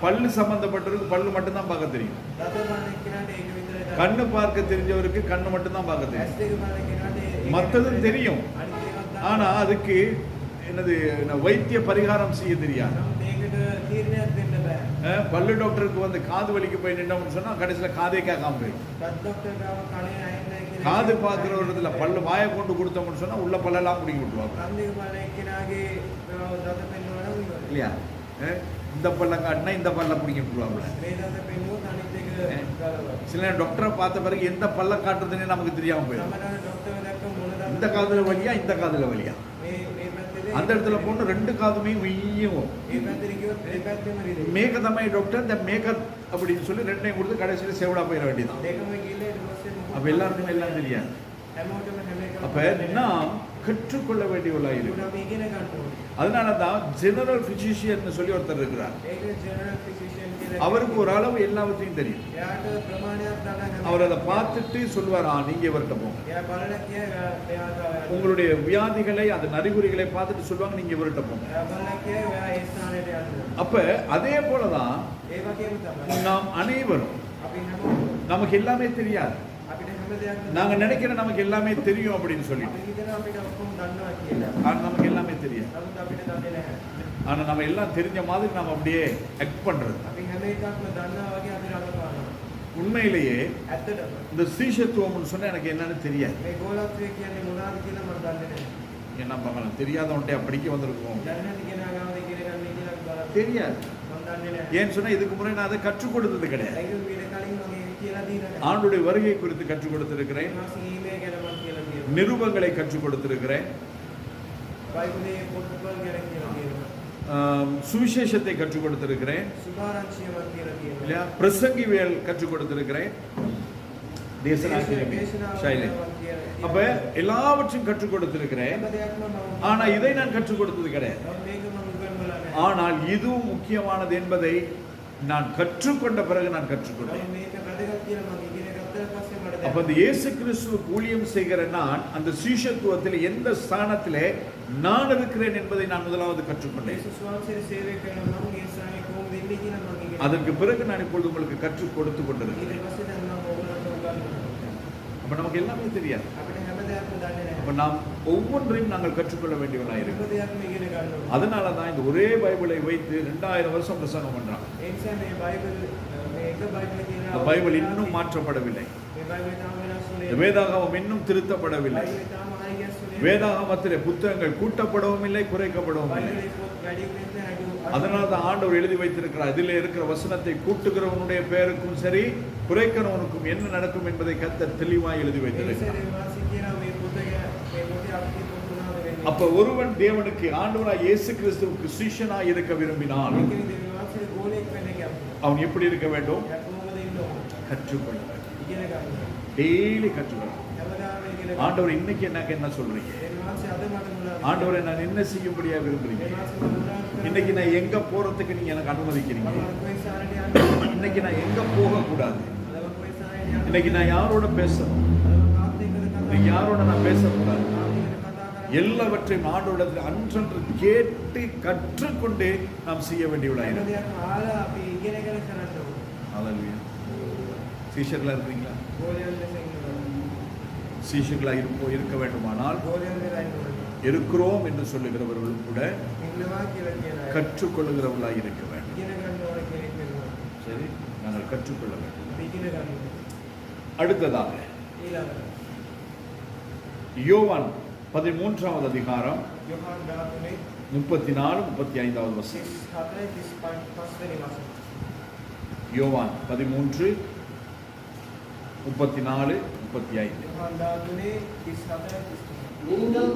பல்லு சம்பந்தப்பட்டவருக்கு பல்லு மட்டும்தான் பார்க்க தெரியும். දත බලන කෙනාට ඒක විතරයි දන්නේ. கண்ணு பார்க்க தெரிஞ்சவருக்கு கண்ணு மட்டும்தான் பார்க்க ඇස් தெரியும். දෙක බලන කෙනාට ඒක மற்றதும் විතරයි. தெரியும். අනිත් ඒවාත් ஆனா දන්නවා. அதுக்கு என்னது வைத்திய பரிகாரம் செய்ய தெரியாது. නමුත් ඒකට තීරණයක් දෙන්න බෑ. பல்லு டாக்டருக்கு வந்து காது வலிக்கு போய் நின்றோம்னு சொன்னா கடைசியில காதே கேட்காம போயிடும். දත් ડોક્ટર ගාව කණේ අයින්නේ කියලා. காது பார்க்கிற ஒரு இடத்துல பல்லு வாயை கொண்டு கொடுத்தோம்னு சொன்னா உள்ள பல்லெல்லாம் பிடிங்கி விட்டுருவாங்க, කන් දෙක බලන එක්කෙනාගේ දත පෙන්වනවා නම් ඉවරයි. இல்லையா? இந்த பல்ல காட்டினா இந்த பல்ல பிடிங்கி விட்டுருவாங்க. මේ දත පෙන්වුවොත් අනිත් එක ගලවනවා. சில நேரம் டாக்டரை பார்த்த பிறகு எந்த பல்ல காட்டுறதுன்னு நமக்கு தெரியாம போயிடும். සමහර ડોક્ટર දැක්ක මොන දත இந்த காதுல வலியா இந்த காதுல வலியா, මේ පැත්තේ அந்த இடத்துல போன ரெண்டு காதுமே உய்யும். මේ පැත්තේ කිව්වොත් ඒ පැත්තෙම රිදෙනවා. மேகதமை டாக்டர் இந்த மேக்கப் அப்படின்னு சொல்லி ரெண்டையும் கொடுத்து கடைசியில செவிடா போயிட வேண்டியதான். දෙකම ගිහලා ඊට පස්සේ அப்ப எல்லாருக்குமே எல்லாம் தெரியாது. හැමෝටම හැම එකක්ම அப்ப நாம் கற்றுக்கொள்ள வேண்டியவர்களாக ඒකට இருக்கும். අපි ඉගෙන ගන්න ඕනේ. அதனாலதான் ஜெனரல் பிசிஷியன் சொல்லி ஒருத்தர் இருக்கிறார். ඒක ජෙනරල් ෆිසිෂියන් කියලා. அவருக்கு ஒரு அளவு எல்லாவற்றையும் தெரியும். එයාට ප්‍රමාණයක් දන්න அவர் அதை பார்த்துட்டு சொல்லுவார், நீங்க இவர்கிட்ட போங்க. එයා බලන කිය එයාට உங்களுடைய வியாதிகளை அதன் அறிகுறிகளை பார்த்துட்டு சொல்லுவாங்க, நீங்க இவர்கிட்ட போங்க. එයා බලන කිය එයා ඒ ස්ථානෙට යන්න. அப்ப அதே போலதான் ඒ වගේම තමයි. நாம் அனைவரும், අපි හැමෝම நமக்கு எல்லாமே தெரியாது. අපිට හැම දෙයක්ම நாங்க நினைக்கிற நமக்கு எல்லாமே தெரியும் அப்படின்னு சொல்லிட்டு, අපි හිතනවා අපිට ඔක්කොම දන්නවා කියලා. ஆனா நமக்கு எல்லாமே தெரியாது. නමුත් අපිට දන්නේ නැහැ. ஆனா நம்ம எல்லாம் தெரிஞ்ச மாதிரி நம்ம அப்படியே ஆக்ட் பண்றது. අපි හැම එකක්ම දන්නවා වගේ අපි රඟපානවා. உண்மையிலேயே ඇත්තටම இந்த சீஷத்துவம்னு சொன்னா எனக்கு என்னன்னு தெரியாது. මේ ගෝලත්වය කියන්නේ මොනවද කියලා මම දන්නේ නැහැ. என்ன பார்க்கலாம், தெரியாதவன்ட்டே படிக்க வந்திருக்கோம். දන්නේ නැති කෙනා ගාව ඉගෙන ගන්න කියලා අපි බලන්න. தெரியாது. මම දන්නේ නැහැ. ஏன்னு சொன்னா இதுக்கு முன்னாடி நான் அதை கற்றுக் கொடுத்தது கிடையாது. ඒක මීට කලින් මම කියලා දීලා නැහැ. ஆண்டுடைய வருகை குறித்து கற்றுக் கொடுத்திருக்கிறேன். මාසි ඊමේ ගැන මම කියලා තියෙනවා. நிருபங்களை கற்றுக் கொடுத்திருக்கிறேன். බයිබලයේ පොත්වල ගැන කියලා තියෙනවා. சுவிசேஷத்தை கற்றுக் கொடுத்திருக்கிறேன், සුභාරංචිය මම කියලා තියෙනවා. இல்லையா? பிரசங்கிவியல் கற்றுக் கொடுத்திருக்கிறேன், தேசநாயகி ஷைலே. அப்ப எல்லாவற்றையும் கற்றுக் கொடுத்திருக்கிறேன். හැම දෙයක්ම මම ஆனா இதை நான் கற்றுக் கொடுத்தது கிடையாது. මම මේක මම උගන්වලා නැහැ. ஆனால் இதுவும் முக்கியமானது என்பதை நான் கற்றுக்கொண்ட பிறகு நான் கற்றுக்கொண்டேன். මම මේක වැදගත් කියලා මම ඉගෙන ගත්තට පස්සේ මට அப்ப இந்த இயேசு கிறிஸ்துவுக்கு ஊழியம் செய்கிற நான் அந்த சீஷத்துவத்தில் எந்த ஸ்தானத்திலே நான் இருக்கிறேன் என்பதை நான் முதலாவது கற்றுக்கொண்டேன். යේසුස් වහන්සේ සේවය කරනවා නම් ඒ ස්ථානේ කොහොමද ඉන්නේ කියලා මම ඉගෙන அதற்கு பிறகு நான் இப்பொழுது உங்களுக்கு கற்றுக் கொடுத்து கொண்டிருக்கிறேன். ඊට පස්සේ දැන් මම ඔයගොල්ලන්ට උගන්වනවා. அப்ப நமக்கு எல்லாமே தெரியாது. අපිට හැම දෙයක්ම දන්නේ නැහැ. அப்ப நாம் ஒவ்வொன்றையும் நாங்கள் கற்றுக்கொள்ள வேண்டியவர்களாக හැම இருக்கிறோம். දෙයක්ම ඉගෙන ගන්න ඕනේ. அதனால தான் இந்த ஒரே பைபிளை வைத்து 2000 வருஷம் பிரசங்கம் பண்றான். ඒ නිසා මේ බයිබල් මේ එක බයිබලේ තියෙන இந்த பைபிள் இன்னும் மாற்றப்படவில்லை. මේ බයිබලේ තාම වෙනස් இந்த වෙන්නේ. வேதாகமம் இன்னும் திருத்தப்படவில்லை. බයිබලේ තාම හරි ගැස්සුනේ. வேதாகமத்திலே புத்தகங்கள் கூட்டப்படவும் இல்லை, குறைக்கப்படவும் இல்லை. බයිබලේ පොත් වැඩි වෙන්නේ නැහැ. அதனால தான் ஆண்டவர் எழுதி வைத்திருக்கிறார், இதிலே இருக்கிற வசனத்தை கூட்டுகிறவனுடைய பெயருக்கும் சரி குறைக்கிறவனுக்கும் என்ன நடக்கும் என்பதை கர்த்தர் தெளிவாய் எழுதி ඒ வைத்திருக்கிறார். නිසා වාසි කියන මේ පොතේ මේ පොතේ අපිට පොතුනාද වෙන්නේ. அப்ப ஒருவன் தேவனுக்கு ஆண்டவராய் இயேசு கிறிஸ்துவுக்கு சீஷனாய் இருக்க விரும்பினால் මේකේ දෙවි වාසියේ ගෝලයක් වෙන්න කැමති. அவன் எப்படி இருக்க வேண்டும்? එයා කොහොමද ඉන්න ඕනේ? கற்றுக்கொள்ள வேண்டும். ඉගෙන ගන්න. டெய்லி கற்றுக்கொள்ள. හැමදාම ඉගෙන ஆண்டவர் இன்னைக்கு எனக்கு என்ன சொல்றீங்க? ඒ මාසෙ අද මට මොනවද ஆண்டவரை நான் என்ன செய்யும்படியா விரும்புறீங்க? ඒ මාසෙ මම මොනවද இன்னைக்கு நான் எங்க போறதுக்கு நீங்க எனக்கு அனுமதிக்கிறீங்க? මම කොයි ස්ථානට යන්නේ இன்னைக்கு நான் எங்க போக கூடாது? අද මම කොයි ස්ථානට යන්නේ இன்னைக்கு நான் யாரோட பேசணும்? අද මම කාත් එක්කද කතා இன்னைக்கு யாரோட நான் பேசக்கூடாது? කාත් එක්කද කතා කරන්නේ எல்லாவற்றையும் ஆண்டவரிடத்தில் அன்றன்று கேட்டு கற்றுக்கொண்டு நாம் செய்ய හැම வேண்டியவளாயிரும். දෙයක්ම අහලා අපි ඉගෙනගෙන කරන්න ඕනේ ஹalleluya. சீஷர்களா இருக்கீங்களா? ගෝලයන් ලෙස ඉන්නවා சீஷர்களா இருக்க வேண்டுமானால் ගෝලයන් වෙලා ඉන්නවා இருக்கிறோம் என்று சொல்லுகிறவர்களும் கூட ඉන්නවා කියලා කියන අය கற்றுக்கொள்ளுகிறவர்களாய் இருக்க வேண்டும். ඉගෙන ගන්න ඕනේ කෙනෙක් වෙනවා சரி, நாங்கள் கற்றுக்கொள்ள வேண்டும். අපි ඉගෙන ගන්න ඕනේ அடுத்ததாக ඊළඟට யோவான் 13வது அதிகாரம் යොහාන් 13 34 35வது வசனம். 37 35 වෙනි වසන யோவான் 13 34 35. යොහාන් 13 37 35 நீங்கள்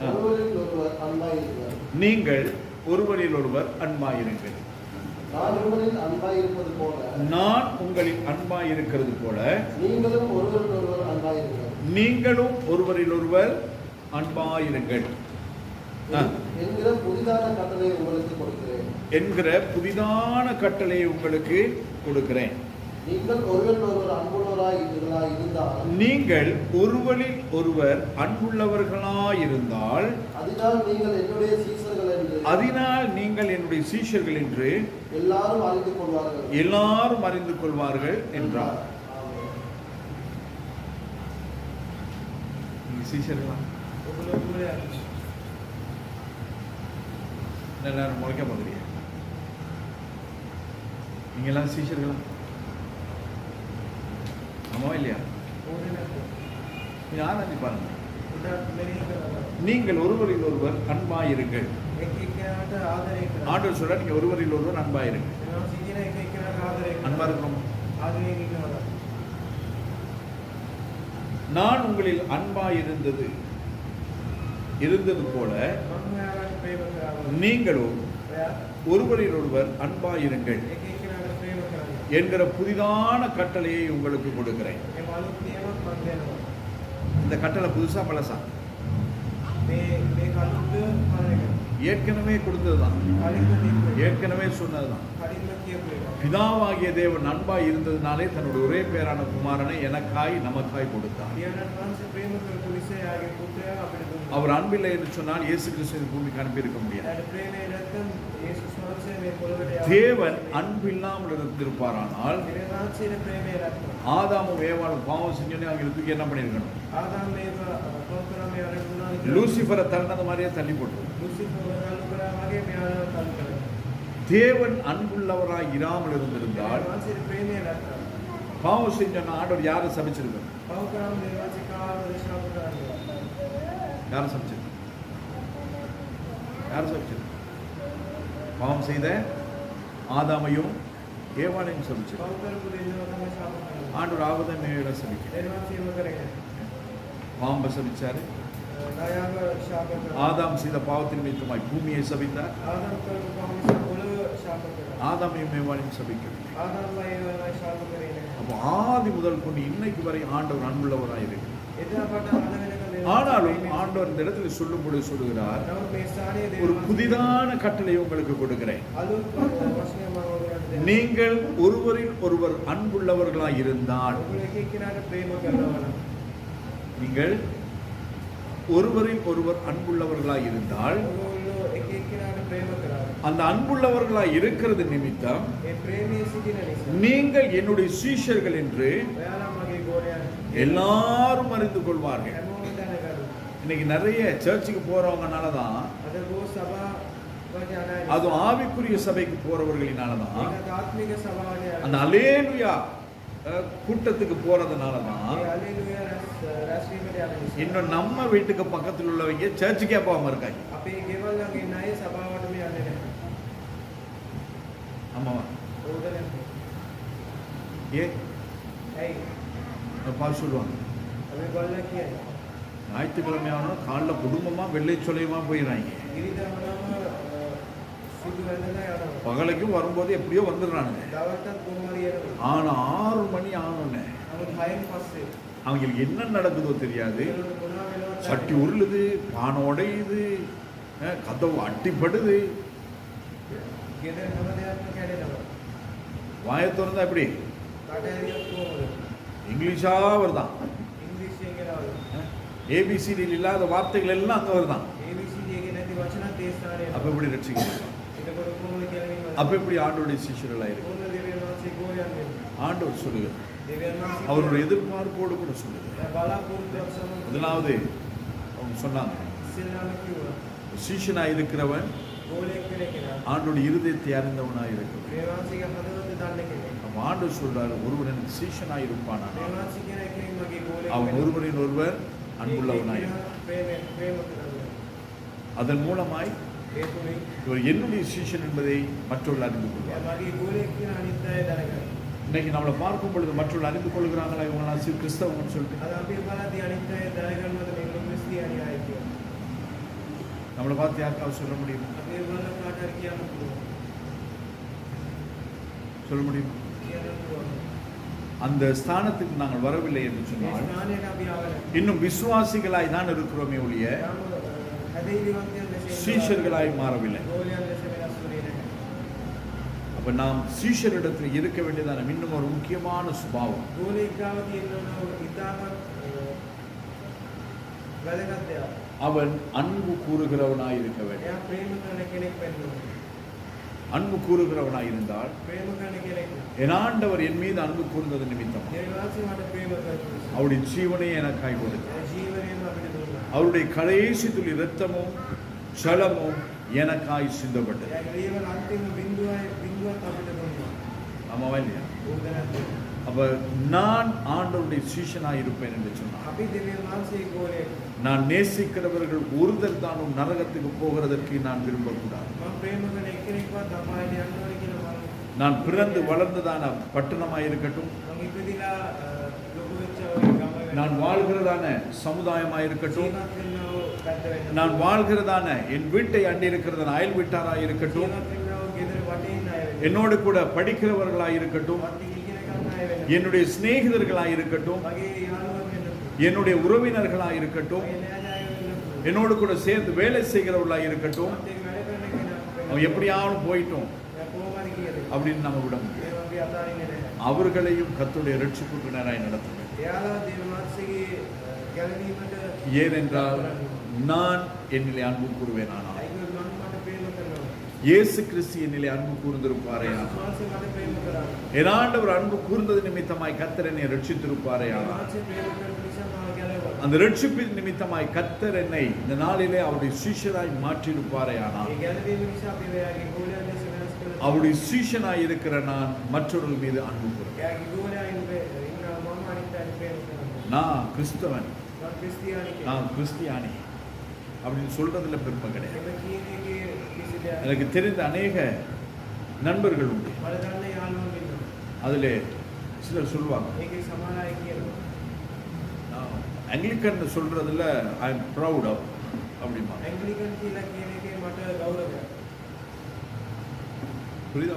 ஆ. ஒருவரில் ஒருவர் அன்பாயிருங்கள். நீங்கள் ஒருவரில் ஒருவர் அன்பாயிருங்கள். நான் உங்களில் அன்பாயிருப்பது போல நான் உங்களில் அன்பாயிருக்கிறது போல நீங்களும் ஒருவரில் ஒருவர் அன்பாயிருங்கள். நீங்களும் ஒருவரில் ஒருவர் அன்பாயிருங்கள் ஆ. என்கிற புதிதான கட்டளை உங்களுக்கு கொடுக்கிறேன். என்கிற புதிதான கட்டளையை உங்களுக்கு கொடுக்கிறேன். நீங்கள் ஒருவரில் ஒருவர் அன்புள்ளவராய் இருந்தால் நீங்கள் ஒருவரில் ஒருவர் அன்புள்ளவர்களாயிருந்தால் அதனால் நீங்கள் என்னுடைய சீசர்கள் என்று அதனால் நீங்கள் என்னுடைய சீஷர்கள் என்று எல்லாரும் அறிந்து கொள்வார்கள். எல்லாரும் அறிந்து கொள்வார்கள் என்றார். நீங்க சீஷர்களா? ඔගොල්ලෝ ගෝලයන් எல்லாரும் முளைக்க பார்க்குறீங்க. நீங்க எல்லாம் சீஷர்களா? ஆமா இல்லையா? ඕනේ නැද්ද நீங்க ஆராய்ச்சி பாருங்க. උඩට මෙනෙහි කරනවා நீங்கள் ஒருவரில் ஒருவர் அன்பாயிருங்கள். එක එක්කෙනාට ආදරය කරනවා ஆண்டவர் சொல்ற நீங்க ஒருவரில் ஒருவர் அன்பாயிருங்கள். එනවා සිටින එක එක්කෙනාට ආදරය அன்பா කරනවා இருக்கிறோம். ආදරයෙන් ඉන්නවා நான் உங்களில் அன்பாயிருந்தது போல මම ඔයාලට ප්‍රේම කරනවා நீங்களும் ඔයා ஒருவரில் ஒருவர் அன்பாயிருங்கள் එක එක්කෙනාට ප්‍රේම කරනවා என்கிற புதிதான கட்டளையை உங்களுக்கு கொடுக்கிறேன். මේ මලුත් නියමත් මම දෙනවා இந்த கட்டளை புதுசா பழசா? මේ කලුත් මම ஏற்கனவே கொடுத்ததுதான், කලින්ම දීපු ஏற்கனவே சொன்னதுதான். කලින්ම කියපු එක பிதாவாகிய தேவன் அன்பாய் இருந்ததினாலே தன்னுடைய ஒரே பேரான குமாரனை எனக்காய் நமக்காய் கொடுத்தார். දියවනන් වහන්සේ ප්‍රේම කරපු නිසා යාගේ පුත්‍රයා අපිට දුන්නා அவர் அன்பில்லை என்று சொன்னால் இயேசு கிறிஸ்து இந்த பூமிக்கு அனுப்பியிருக்க முடியாது. එයාට ප්‍රේමය නැත්නම් යේසුස් වහන්සේ මේ පොළොවට යාව தேவன் அன்பில்லாமல் இருந்திருப்பாரானால் දෙවියන්වහන්සේට ප්‍රේමය නැත්නම් ஆதாமும் ஏவாளும் பாவம் செஞ்சோன்னே அவங்க தூக்கி என்ன பண்ணிருக்கணும்? ආදාම් මේක අපෝකරම යාළුණා லூசிஃபரை தள்ளினது மாதிரியே தள்ளி போட்டு. ලුසිෆර් ගල්ලු කරා වගේ මෙයාලව තල්ලු කරා தேவன் அன்புள்ளவராய் இராமல் இருந்திருந்தால் වහන්සේට ප්‍රේමය නැත්නම් பாவம் செஞ்சோன்னா ஆண்டவர் யாரை சபிச்சிருக்கார்? පව කරාම දෙවියන්වහන්සේ කාව දේශනා කරන්නේ யாரை சபிச்சிருக்கார்? யாரை சபிச்சிருக்கார்? பாவம் செய்த ஆதாமையும் ஏவாளையும் சபிச்சிருக்கார். පව කරපු දෙවියන්ව තමයි ශාප කරන්නේ ஆண்டவர் ஆவதை மேல சபிக்கிறார். දෙවියන්වහන්සේ ඒව කරේ பாம்பை சபிச்சாரு. දයාව ශාප කරා ஆதாம் செய்த பாவத்தின் நிமித்தமாய் பூமியை சபித்தார். ආදාම් කරපු පව නිසා පොළොව ශාප කරා ஆதாமையும் ஏவாளையும் சபிக்கிறார். ආදාම් වයව ශාප කරේ නැහැ அப்போ ஆதி முதல் கொண்டு இன்னைக்கு வரை ஆண்டவர் அன்புள்ளவராய் இருக்கிறார். එදා පටන් අද වෙනකන් ஆனாலும் ஆண்டவர் இந்த இடத்துல சொல்லும்போது சொல்லுகிறார், නමුත් මේ ස්ථානයේ ஒரு දෙවියන්වහන්සේ புதிதான கட்டளை உங்களுக்கு கொடுக்கிறேன். අලුත් වචනය මම ඔයාලට දෙන්නම් நீங்கள் ஒருவரில் ஒருவர் அன்புள்ளவர்களாய் இருந்தால் ඔයගොල්ලෝ එක එක්කෙනාට ප්‍රේම කරනවා නම් நீங்கள் ஒருவரில் ஒருவர் அன்புள்ளவர்களாய் இருந்தால் ඔයගොල්ලෝ එක එක්කෙනාට ප්‍රේම කරා அந்த அன்புள்ளவர்களாய் இருக்கிறது நிமித்தம் ඒ ප්‍රේමයේ සිටින නිසා நீங்கள் என்னுடைய சீஷர்கள் என்று ඔයාලා මගේ ගෝලයන් எல்லாரும் அறிந்து கொள்வார்கள். හැමෝම දැනගන්න இன்னைக்கு நிறைய சர்ச்சுக்கு போறவங்கனால தான், අද බොහෝ සභා වගේ අනායි அது ஆவிக்குரிய சபைக்கு போறவர்களினால தான், ඒක ආත්මික සභාවනේ அந்த அல்லேலூயா கூட்டத்துக்கு போறதுனால தான் ඒ හalleluya රැස්වීමට යන නිසා இன்னும் நம்ம வீட்டுக்கு பக்கத்தில் உள்ளவங்க சர்ச்சுக்கே போகாம இருக்காங்க. අපේ ගෙවල් ළඟ ඉන්න අය සභාවටම යන්නේ නැහැ ஆமாவா? ඕක නැද්ද ஏன் ඇයි பால் சொல்லுவாங்க, අපි ගොල්ලෝ කියන්නේ ஞாயிற்றுக்கிழமை ஆனால் காலைல குடும்பமா வெள்ளை சொலையுமா போயிடுறாங்க. ඉරිදා සුදු වෙනදා යනවා பகலைக்கும் வரும்போது எப்படியோ வந்துடுறானுங்க. දවල්ටත් කොහොම හරි එනවා ஆனா 6 மணி ஆனோடனே නමුත් 6න් පස්සේ அவங்களுக்கு என்ன நடக்குதோ தெரியாது. ඒගොල්ලෝ මොනවා වෙනවද சட்டி உருளுது, பானை உடையுது, கதவு அட்டிப்படுது. ගෙදර හැම දෙයක්ම කැඩෙනවා. வாயை திறந்தா எப்படி? කටහැරියක් කොහොමද? இங்கிலீஷா வருதான். ඉංග්‍රීසියෙන් ගෙනාවද? ஏபிசிடி இல்லாத வார்த்தைகள் எல்லாம் அங்க வருதான். ABCD එකේ නැති වචනත් ඒ ස්ථානයේ அப்ப எப்படி ரட்சிக்கப்படுவாங்க? එතකොට කොහොමද කියලා அப்ப எப்படி ஆண்டோடைய சிஷ்யர்களாக இருக்கு? කොහොමද දෙවියන් වහන්සේ ගෝලයන් වෙන්නේ? ஆண்டவர் சொல்லுங்க, දෙවියන් වහන්සේ அவருடைய எதிர்பார்ப்போடு கூட சொல்லுங்க. බලාපොරොත්තුවක් සමග முதலாவது அவங்க சொன்னாங்க, ඉස්සෙල්ලාම කිව්වා சீஷனாய் இருக்கிறவன் ගෝලයෙක් වෙන කෙනා ஆண்டோடைய இருதயத்தை அறிந்தவனாய் இருக்கிறவன். දෙවියන් වහන්සේගේ හදවත දන්න කෙනෙක්. நம்ம ஆண்டவர் சொல்றாரு, ஒருவன் எனக்கு சீஷனாய் இருப்பானா දෙවියන් වහන්සේ කියන එකෙන් මගේ ගෝලයෙක් அவன் වෙනවා. ஒருவரின் ஒருவர் அன்புள்ளவனாய் ඒ කෙනා ප්‍රේම කරනවා. அதன் மூலமாய் ඒ තුලින් இவர் என்னுடைய சீஷன் என்பதை மற்றவர்கள் அறிந்து එයා கொள்வார். මගේ ගෝලයෙක් කියන අනිත් අය දැනගන්න. இன்னைக்கு நம்மளை பார்க்கும் பொழுது மற்றவர்கள் அறிந்து கொள்கிறாங்களா இவங்களாம் கிறிஸ்தவங்கன்னு சொல்லிட்டு? අද අපි බලද්දී අනිත් අය දැනගන්නවද මේගොල්ලෝ ක්‍රිස්තියානි අය කියලා. நம்மளை பார்த்து யாருக்காவது சொல்ல முடியுமா? අපි ඒ බලන කාට හරි කියන්න පුළුවන්. சொல்ல முடியுமா? කියන්න පුළුවන්. அந்த ஸ்தானத்துக்கு நாங்கள் வரவில்லை என்று මේ சொன்னால் ස්ථානයට අපි ආවල. இன்னும் விசுவாசிகளாய் தான் இருக்கிறோமே ஒழிய හැදෙයිවන්තයන් ලෙස சீஷர்களாய் மாறவில்லை. ගෝලයන් ලෙස වෙනස් වුණේ නැහැ. அப்ப நாம் சீஷரிடத்தில் இருக்க வேண்டியதான இன்னும் ஒரு முக்கியமான சுபாவம், ගෝලයෙක් ගාව තියෙන ඉතාමත් වැදගත් දෙයක්. அவன் அன்பு கூறுகிறவனாய் இருக்க வேண்டும். එයා ප්‍රේම කරන කෙනෙක් වෙන්න ඕනේ. அன்பு கூறுகிறவனாய் இருந்தால், ප්‍රේම කරන කෙනෙක්. என் ஆண்டவர் என் மீது அன்பு கூர்ந்தது நிமித்தம் දෙවියන් වහන්සේ මට ප්‍රේම කරපු නිසා. அவருடைய ஜீவனை எனக்காய் கொடுத்தார். ඒ ජීවනයම අපිට දුන්නා. அவருடைய கடைசி துளி இரத்தமும் ஜலமும் எனக்காய் சிந்தப்பட்டது. එයාගේ ජීවන අන්තිම බිඳුවත් අපිට දුන්නා. ஆமாவா இல்லையா? උදැනත්. அப்ப நான் ஆண்டவருடைய சீஷனாய் இருப்பேன் என்று சொன்னார். අපි දෙවියන් වහන්සේ ගෝලයෙක්. நான் நேசிக்கிறவர்கள் ஒருதல் தானும் நரகத்துக்கு போகிறதற்கு நான் விரும்பக்கூடாது. මම ප්‍රේම කරන එක්කෙනෙක්වත් අපායට යන්න ඕනේ කියලා මම நான் பிறந்து வளர்ந்ததான பட்டணமாய் இருக்கட்டும், මම ඉපදිලා ලොකු වෙච්ච ඔය ගම වෙන. நான் வாழ்கிறதான சமுதாயமாய் இருக்கட்டும், ජීවත් වෙන්නව පැත්ත වෙන්න. நான் வாழ்கிறதான என் வீட்டை அண்டி இருக்கிறதான அயல் வீட்டாராய் இருக்கட்டும், ජීවත් වෙන්නව ගෙදර වටේ ඉන්න අය වෙන්න. என்னோடு கூட படிக்கிறவர்களாய் இருக்கட்டும், වටේ ඉගෙන ගන්න අය වෙන්න. என்னுடைய சிநேகிதர்களாய் இருக்கட்டும், මගේ යාළුවෝ වෙන්න. என்னுடைய உறவினர்களாய் இருக்கட்டும், මගේ නෑදෑයෝ වෙන්න. என்னோடு கூட சேர்ந்து வேலை செய்கிறவர்களாய் இருக்கட்டும், මත් එක්ක වැඩ කරන කෙනා වෙන්න. அவன் எப்படியாவது போயிட்டோம் එයා කොහොම හරි කියද? அப்படின்னு நம்ம விட முடியும். ඒ වගේ අතාරින්නේ නැහැ. அவர்களையும் கர்த்தருடைய ரட்சிப்புக்கு நேராய் நடத்த வேண்டும். එයාලා දෙවියන් වහන්සේගේ ගැලවීමට ஏனென்றால் நான் என்னிலே அன்பு கூறுவேனானால், ඒගොල්ලෝ මට ප්‍රේම කරනවා. இயேசு கிறிஸ்து என்னிலே அன்பு கூர்ந்திருப்பாரேயானால், වහන්සේ මට ප්‍රේම කරා. என் ஆண்டவர் அன்பு கூர்ந்தது நிமித்தமாய் கர்த்தர் என்னை ரட்சித்திருப்பாரேயானால், වහන්සේ ප්‍රේම කරපු නිසා මම ගැලවෙනවා. அந்த ரட்சிப்பின் நிமித்தமாய் கர்த்தர் என்னை இந்த நாளிலே அவருடைய சீஷராய் மாற்றியிருப்பாரேயானால், ඒ ගැලවීම නිසා අපි එයාගේ ගෝලයන් ලෙස වෙනස් කළා. அவருடைய சீஷனாய் இருக்கிற நான் மற்றவர்கள் மீது அன்பு கூறுவேன். එයාගේ ගෝලයන් ඉන්න මම අනිත් අයට ප්‍රේම කරනවා. நான் கிறிஸ்தவன், මම ක්‍රිස්තියානි කෙනෙක්. நான் கிறிஸ்தியானி அப்படின்னு சொல்றதுல பெருமை கிடையாது. එම කියන එකේ කිසි දෙයක් எனக்கு தெரிந்த அநேக நண்பர்கள் உண்டு. මට දන්න යාළුවෝ ඉන්නවා. அதிலே சிலர் சொல்லுவாங்க, ඒකේ සමහර අය කියනවා ஆங்கிலிக்கன் சொல்றதுல ஐ எம் ப்ரவுட் ஆஃப் அப்படிமா. ඇංග්ලිකන් කියලා කියන එකේ මට ගෞරවයක්. புரியுதா?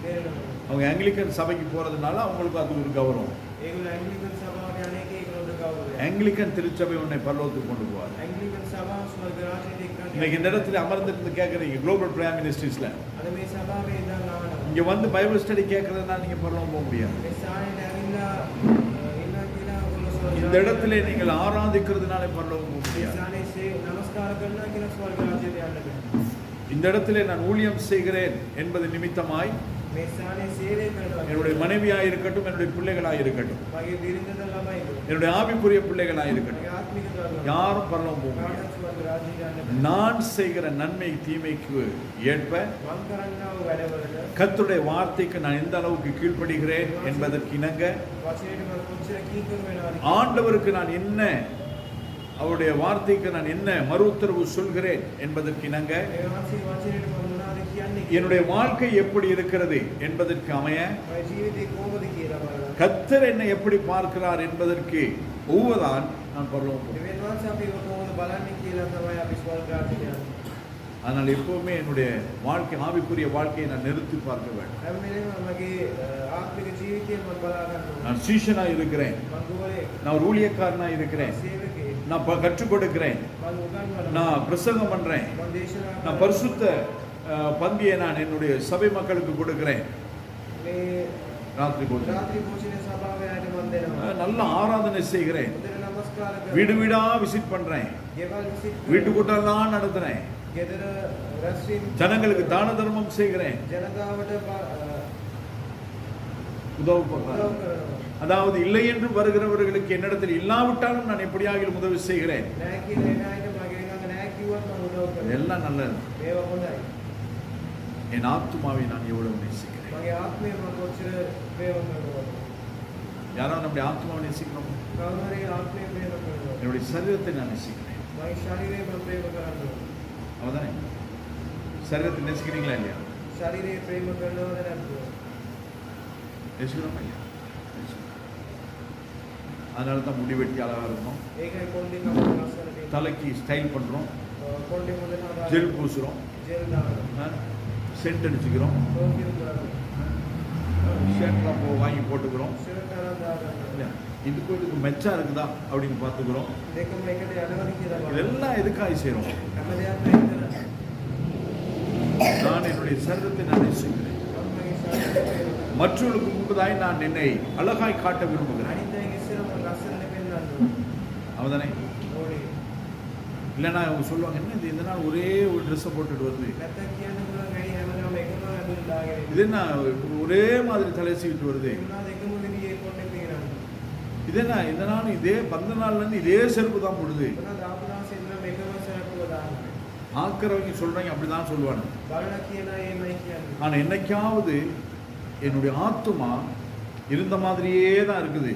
තේරෙනවද? அவங்க ஆங்கிலிக்கன் சபைக்கு போறதுனால அவங்களுக்கு அது ஒரு கௌரவம். ඒගොල්ලෝ ඇංග්ලිකන් සභාවට යන එකේ ඒගොල්ලන්ට ගෞරවයක්. ஆங்கிலிக்கன் திருச்சபை உன்னை பரலோகத்துக்கு கொண்டு போவார். ඇංග්ලිකන් සභාව ස්වර්ග රාජ්‍යයට இன்னைக்கு இந்த එක්කන් இடத்துல அமர்ந்திருந்து கேட்குறீங்க குளோபல் பிரைம் மினிஸ்ட்ரிஸ்ல, අද මේ සභාවේ ඉඳන් ආවනම් இங்க வந்து பைபிள் ஸ்டடி கேட்கறதுனா நீங்க பரலோகம் போக முடியாது. මේ ස්ථානයේ ඇවිල්ලා ඉන්න කියලා ඔයගොල්ලෝ ස්වර්ග இந்த இடத்துல நீங்கள் ஆராதிக்கிறதுனால பரலோகம் போக මේ முடியாது. ස්ථානයේ නමස්කාර කරනවා කියලා ස්වර්ග රාජ්‍යයට යන්න බෑ. இந்த இடத்துல நான் ஊழியம் செய்கிறேன் என்பது நிமித்தமாய் මේ ස්ථානයේ සේවය කරනවා. என்னுடைய மனைவியாய் இருக்கட்டும், என்னுடைய பிள்ளைகளாய் இருக்கட்டும், මගේ බිරිඳ ළමයි. என்னுடைய ஆவிக்குரிய பிள்ளைகளாய் இருக்கட்டும், මගේ ආත්මික දරුවෝ. யாரும் பரலோகம் போக முடியாது. කාටවත් ස්වර්ග රාජ්‍යයට යන්න බෑ. நான் செய்கிற நன்மை தீமைக்கு ஏற்ப මං කරන්නා වූ වැඩවලට கர்த்தருடைய வார்த்தைக்கு நான் எந்த அளவுக்கு கீழ்ப்படுகிறேன் என்பதற்கு இணங்க වචනයට මම කොච්චර කීකරු වෙනවද? ஆண்டவருக்கு நான் என்ன, அவருடைய வார்த்தைக்கு நான் என்ன மறு உத்தரவு சொல்கிறேன் என்பதற்கு இணங்க ඒ වහන්සේ වචනයට මම මොනවද කියන්නේ? என்னுடைய வாழ்க்கை எப்படி இருக்கிறது என்பதற்கு அமைய මගේ ජීවිතේ කොහොමද කියලා බලන්න. கர்த்தர் என்னை எப்படி பார்க்கிறார் என்பதற்கு ஒவ்வொருதான் நான் பரலோகம் போவேன். දෙවියන් වහන්සේ අපි කොහොමද බලන්නේ කියලා තමයි අපි ස්වර්ග රාජ්‍යයට යන්නේ. அதனால் எப்பவுமே என்னுடைய வாழ்க்கை ஆவிக்குரிய வாழ்க்கையை நான் நிறுத்தி பார்க்க வேண்டும். හැම වෙලේම මගේ ආත්මික ජීවිතය මම බලා ගන්නවා. நான் சீஷனா இருக்கிறேன், මම ගෝලෙක්, நான் ஒரு ஊழியக்காரனா இருக்கிறேன், සේවකයෙක්, நான் கற்றுக் கொடுக்கிறேன், මම උගන්වනවා. நான் பிரசங்கம் பண்றேன், මම දේශනා நான் කරනවා. பரிசுத்த பந்தியை நான் என்னுடைய சபை மக்களுக்கு கொடுக்கிறேன். මේ ராத்திரி போது රාත්‍රී භෝජන සභාවයට මම දෙනවා. நல்ல ஆராதனை செய்கிறேன், හොඳට නමස්කාර வீடு කරනවා. வீடா விசிட் பண்றேன், ගෙවල් විසිට வீட்டு கூட்டம்லாம் நடத்துறேன், ගෙදර රැස්වීම් ஜனங்களுக்கு தான தர்மம் செய்கிறேன், ජනතාවට உதவு උදව් பண்றேன். කරනවා. அதாவது இல்லை என்று வருகிறவர்களுக்கு என்னிடத்தில் இல்லாவிட்டாலும் நான் எப்படியாகிலும் உதவி செய்கிறேன். නෑ කියන එන අයට මගේ ළඟ නෑ කිව්වත් මම උදව් කරනවා. எல்லாம் நல்லது. මේවා හොඳයි. என் ஆத்துமாவை நான் எவ்வளவு நேசிக்கிறேன். මගේ ආත්මය මම කොච්චර ප්‍රේම කරනවද? யாராவது நம்முடைய ஆத்மாவை நேசிக்கிறோம்? කවුරු හරි ආත්මය ප්‍රේම කරනවා. என்னுடைய சரீரத்தை நான் நேசிக்கிறேன். මගේ ශරීරය මම ප්‍රේම කරනවා. அவதானே சரீரத்தை நேசிக்கிறீங்களா இல்லையா? ශරීරය ප්‍රේම කරනවද නැද්ද? நேசிக்கிறோமா இல்லையா? நேசிக்கிறோம். அதனால தான் முடி வெட்டி அழகா இருக்கணும், ඒකයි කොණ්ඩේ කම ලස්සන තියෙන්නේ. தலைக்கு ஸ்டைல் பண்றோம், කොණ්ඩේ හොඳට හදාගන්න. ஜெல் பூசுறோம், ජෙල් දානවා. சென்ட் அடிச்சுக்கிறோம், පර්ෆියුම් දානවා. ஷர்ட்லாம் வாங்கி போட்டுக்கிறோம். ෂර්ට් අරන් දාගන්නවා. இல்லையா? இதுக்கு இதுக்கு மெச்சா இருக்குதா அப்படின்னு பார்த்துக்கிறோம். දෙකම එකට යනවද කියලා බලන්න. இதெல்லாம் எதுக்காக செய்றோம்? හැම දෙයක්ම එකට. நான் என்னுடைய சரீரத்தை நான் நேசிக்கிறேன். මම මගේ ශරීරය ප්‍රේම කරනවා. மற்றவர்களுக்கு முன்பதாய் நான் என்னை அழகாய் காட்ட விரும்புகிறேன். අනිත් අයගේ ඉස්සරම ලස්සනට පෙන්වන්න ඕනේ. அவதானே ඕනේ. இல்லைன்னா அவங்க சொல்லுவாங்க, என்ன இது இந்த நாள் ஒரே ஒரு ட்ரெஸ்ஸை போட்டுட்டு வருது, නැත්තම් කියන්න පුළුවන් ඇයි හැමදාම එකම අඳුර දාගෙන இது என்ன ஒரே மாதிரி தலை சீவிட்டு வருது, ඒ වුණාද එකම විදිහේ කොණ්ඩේ පේනවා. இது என்ன இந்த நாள் இதே 10 நாள்ல இருந்து இதே செருப்பு தான் போடுது. මොනවද ආපු දවසේ ඉඳලා මේකම සරකුව දාන්නේ. ஆக்கிறவங்க சொல்றாங்க அப்படிதான் சொல்லுவாங்க. බලන කියන ඒමයි කියන්නේ. ஆனா என்னைக்காவது என்னுடைய ஆத்துமா இருந்த மாதிரியே தான் இருக்குது,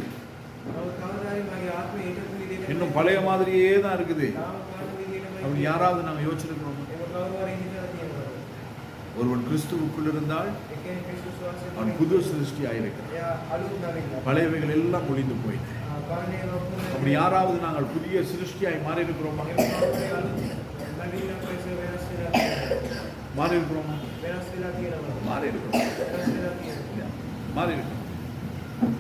නමුත් කවදාහරි මගේ ආත්මය ඒකතු විදිහට இன்னும் பழைய மாதிரியே தான் இருக்குது තාම පාන විදිහටමයි. அப்படி யாராவது நாங்கள் யோசிச்சிருக்கிறோம்? ඒක කවුරු හරි හිතලා තියෙනවා. ஒருவன் கிறிஸ்துவுக்குள் இருந்தால் ඒකෙන් ක්‍රිස්තුස් වාසය அவன் புது சிருஷ்டியாக இருக்கிறான், එයා අලුත් නවිලා. பழையவைகள் எல்லாம் முடிந்து போயின. පරණේ වපුනේ. அப்படி யாராவது நாங்கள் புதிய சிருஷ்டியாய் மாறி இருக்கிறோமா? ඒක කවුරු අලුත් නවිලා පස්සේ වෙනස් වෙලා තියෙනවා. மாறி இருக்கிறோமா? වෙනස් වෙලා තියෙනවා. மாறி இருக்கிறோம். වෙනස් වෙලා තියෙනවා. மாறி இருக்கிறோம்.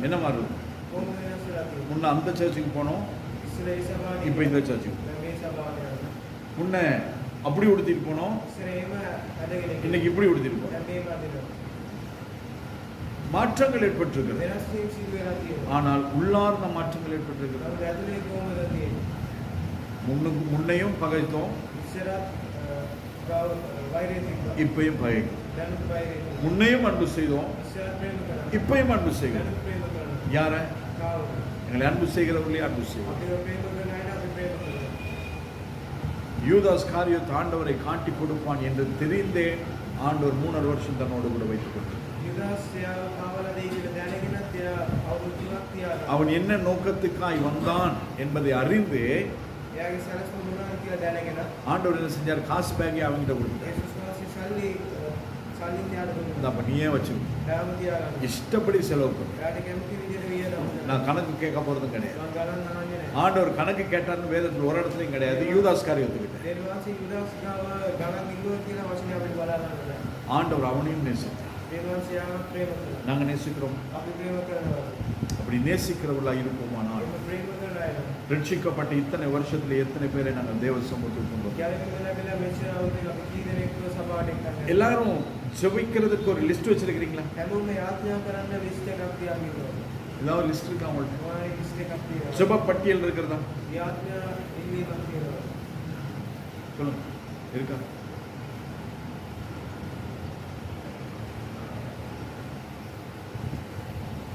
என்ன மாறுது? කොහොමද වෙනස් වෙලා තියෙන්නේ? முன்ன அந்த சர்ச்சுக்கு போனோம், ඉස්සර ඒ සභාවේ இப்போ இந்த சர்ச்சுக்கு. දැන් මේ සභාවට යනවා. முன்ன அப்படி உடுத்திட்டு போனோம், ඉස්සර එහෙම අදගෙන ඉන්නේ. இன்னைக்கு இப்படி உடுத்திட்டு போனோம். දැන් මේ වදිනවා. மாற்றங்கள் ஏற்பட்டிருக்கிறது. වෙනස් වීම සිදු වෙලා තියෙනවා. ஆனால் உள்ளார்ந்த மாற்றங்கள் ஏற்பட்டிருக்கிறது. නමුත් ඇතුලේ කොහොමද තියෙන්නේ? முன்னையும் பகைத்தோம், ඉස්සරත් වෛරය තිබ්බා. இப்பையும் பகைக்கும். දැනුත් වෛරය තිබ්බා. முன்னையும் அன்பு செய்தோம், ඉස්සරත් ප්‍රේම කරා. இப்பையும் அன்பு செய்கிறோம். දැනුත් ප්‍රේම කරනවා. யார? කාවද? எங்களை அன்பு செய்கிறவர்களே அன்பு செய்வோம். අපිව ප්‍රේම කරන අයට අපි ප්‍රේම කරනවා. யூதாஸ் காரியத்தை ஆண்டவரை காட்டி கொடுப்பான் என்று தெரிந்தே ஆண்டவர் 3.5 வருஷம் தன்னோடு கூட வைத்துக் கொண்டார். යුදාස් එයාව කාවලා දෙයි කියලා දැනගෙනත් එයා අවුරුදු 3ක් තියාගත්තා. அவன் என்ன நோக்கத்துக்காய் வந்தான் என்பதை அறிந்து එයාගේ සැලසුම මොනවද කියලා දැනගෙනත් ஆண்டவர் என்ன செஞ்சார்? காசு பேக்கை அவங்கிட்ட கொடுத்தார். යේසුස් වහන්සේ සල්ලි න්යාඩ இந்த දුන්නා. அப்ப நீயே வச்சுக்கோ, යාම තියාගන්න. இஷ்டப்படி செலவு பண்ணு, එයාට කැමති විදිහට වියදම් நான் கணக்கு கேட்க போறதும் கிடையாது. මම ගණන් අහන්නේ නැහැ. ஆண்டவர் கணக்கு கேட்டார்னு வேதத்தில் ஒரு இடத்துலையும் கிடையாது. யூதாஸ் காரியத்துக்கிட்ட දේවාසී යුදාස් ගාව ගණන් ඉල්ලුවා කියලා වචනේ අපිට බලා ගන්න බෑ. ஆண்டவர் அவனையும் நேசித்தார். දේවාසී යාම ප්‍රේම කරනවා. நாங்க நேசிக்கிறோம். අපි ප්‍රේම කරනවා. அப்படி நேசிக்கிறவர்களா இருப்போமானால் අපි ප්‍රේම කරන අය. ரட்சிக்கப்பட்ட இத்தனை வருஷத்துல எத்தனை பேரை நாங்கள் தேவ சமூகத்துக்கு கொண்டு வந்தோம்? කැලේක ලැබිලා මෙච්චර අවුරුදු අපි කී දෙනෙක්ව සභාවට එක්කන් எல்லாரும் ஜெபிக்கிறதுக்கு ஒரு லிஸ்ட் வச்சிருக்கிறீங்களா? හැමෝම යාඥා කරන්න ලිස්ට් එකක් තියාගෙන ඉන්නවා. ஏதாவது லிஸ்ட் இருக்கா உங்கள்ட்ட? මොනවාරි ලිස්ට් එකක් තියෙනවා. ஜெப பட்டியல் இருக்கிறதா? යාඥා ඉල්ලීමක් තියෙනවා. சொல்லுங்க, இருக்கா?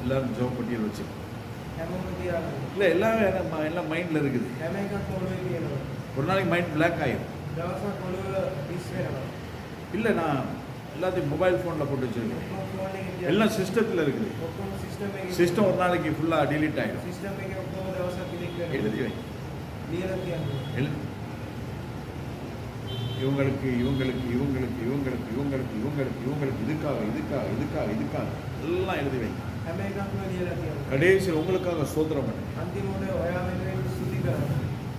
எல்லாரும் ஜெப பட்டியல் வச்சு හැමෝම තියාගන්න. இல்லை எல்லாம் மைண்ட்ல இருக்குது. හැම එකක් ඔළුවේ තියෙනවා. ஒரு நாளைக்கு மைண்ட் பிளாக் ஆயிடும். දවසක් ඔළුව ඩිස් වෙනවා. இல்லை நான் எல்லாத்தையும் மொபைல் ஃபோனில் போட்டு வச்சிருக்கேன். ඔක්කොම ෆෝන් එකේ තියාගන්න. எல்லாம் சிஸ்டத்தில் இருக்குது. ඔක්කොම සිස්ටම් එකේ சிஸ்டம் ஒரு நாளைக்கு ஃபுல்லாக டிலீட் ஆகிடும். සිස්ටම් එකේ ඔක්කොම දවසක් ඩිලීට් වෙනවා. எழுதி வை. ලියලා තියන්න. எழுதி. இவங்களுக்கு இவங்களுக்கு இவங்களுக்கு இவங்களுக்கு இவங்களுக்கு இவங்களுக்கு இவங்களுக்கு இதுக்காக இதுக்காக இதுக்காக இதுக்காக எல்லாம் எழுதி வை. හැම එකක්ම ලියලා තියන්න. கடைசியில் உங்களுக்காக சோத்திரம் பண்ணு. අන්තිමට ඔයා වෙනුවෙන් ස්තුති කරන්න.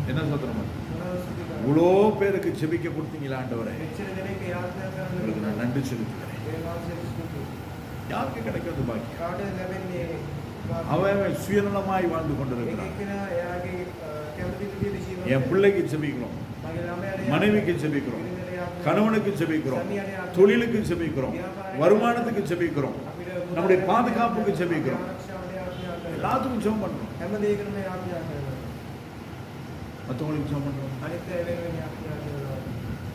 என்ன சோத்திரம் பண்ணு? මොනවද ස්තුති කරන්නේ? இவ்வளோ பேருக்கு ஜெபிக்க கொடுத்தீங்களா ஆண்டவரே, මෙච්චර දෙනෙක් යාඥා කරන්න உங்களுக்கு நான் நன்றி செலுத்துகிறேன். දේවාංශයට ස්තුතියි. யாருக்கு கிடைக்கிறது பாக்கியம்? කාටද ලැබෙන්නේ වාසය? அவன் சுயநலமாய் வாழ்ந்து එක கொண்டிருக்கிறான். එක්කෙනා එයාගේ කැමති විදිහට ජීවත් என் பிள்ளைக்கு ஜெபிக்கிறோம், මගේ ළමයාට மனைவிக்கு ஜெபிக்கிறோம், බිරිඳට යාඥා கணவனுக்கு ஜெபிக்கிறோம், தொழிலுக்கு ஜெபிக்கிறோம், வருமானத்துக்கு ஜெபிக்கிறோம், நம்முடைய பாதுகாப்புக்கு ஜெபிக்கிறோம், ආරක්ෂාවට යාඥා කරනවා. எல்லாத்துக்கும் ஜெபம் பண்றோம். හැම දෙයකටම යාඥා කරනවා. மற்றவங்களுக்கு ஜெபம் பண்றோம், අනිත් අය වෙනුවෙන් යාඥා කරනවා.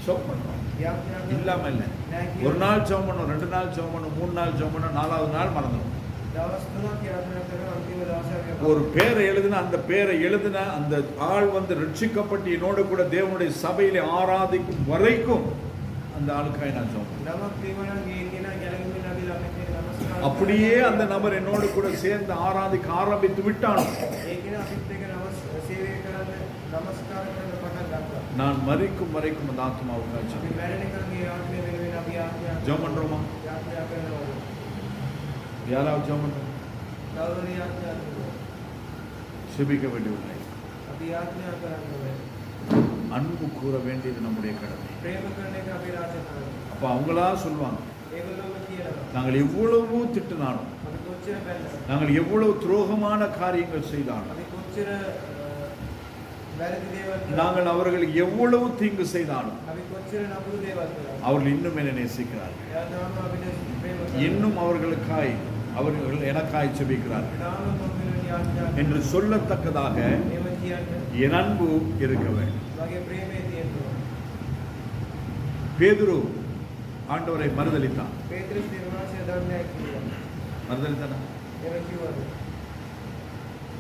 ஜெபம் பண்றோம். යාඥා කරනවා. இல்லாம இல்ல. නෑ කියලා. ஒரு நாள் ஜெபம் பண்ணும், 2 நாள் ஜெபம் பண்ணும், 3 நாள் ஜெபம் பண்ணும், 4வது நாள் மறந்துடும். දවස් 3ක් යාඥා කරනවා. අන්තිම දවසේ ஒரு பேரை எழுதின அந்த பேரை எழுதின அந்த ஆள் வந்து ரட்சிக்கப்பட்டு என்னோடு கூட தேவனுடைய சபையிலே ஆராதிக்கும் வரைக்கும் அந்த ஆளுக்காய் நான் ஜெபம் பண்ணுவேன். නමක් ක්‍රියවලන් ගේන ගැලගුණ නබි ළමෙක් නමස්කාර. அப்படியே அந்த நபர் என்னோடு கூட சேர்ந்து ஆராதிக்க ஆரம்பித்து விட்டாலும் ඒ කෙනා අපිත් එක්ක සේවය කරන්න නමස්කාර කරන්න පටන් ගත්තා. நான் மரிக்கும் வரைக்கும் அந்த ஆத்மாவுக்காய் අපි ஜெபம் මැරෙන එකගේ ආත්මය වෙනුවෙන් අපි යාඥා ஜெபம் பண்றோமா? යාඥා කරනවා. யாராவது ஜெபம் பண்றோம்? කවුරුරි යාඥා කරනවා. செபிக்க வேண்டியதில்லை. අපි යාඥා කරන්න ඕනේ. அன்பு கூற வேண்டியது நம்முடைய கடமை. ප්‍රේම කරන එක අපේ රාජකාරිය. அப்ப அவங்களா சொல்லுவாங்க, ඒගොල්ලෝම කියනවා. நாங்கள் எவ்வளவு திட்டினாலும், අපි කොච්චර බැලුවා. நாங்கள் எவ்வளவு துரோகமான காரியங்கள் செய்தாலும், අපි කොච්චර වැරදි දේවල් කළා. நாங்கள் அவர்களுக்கு எவ்வளவு தீங்கு செய்தாலும் අපි කොච්චර නපුරු දේවල් කළා. அவர்கள் இன்னும் என்னை நேசிக்கிறார்கள். එයා තාම අපිට ප්‍රේම කරනවා. இன்னும் அவர்களுக்காய் அவர்கள் எனக்காய் செபிக்கிறார்கள் තාම මම වෙනුවෙන් යාඥා என்று කරනවා. சொல்லத்தக்கதாக එහෙම කියන්න என் அன்பு இருக்க வேண்டும். මගේ ප්‍රේමය තියෙනවා. பேதுரு ஆண்டவரை மறுதலித்தான். පේත්‍රස් දේවාංශය දන්නේ කිව්වා. மறுதலித்தானா? එහෙම කිව්වද?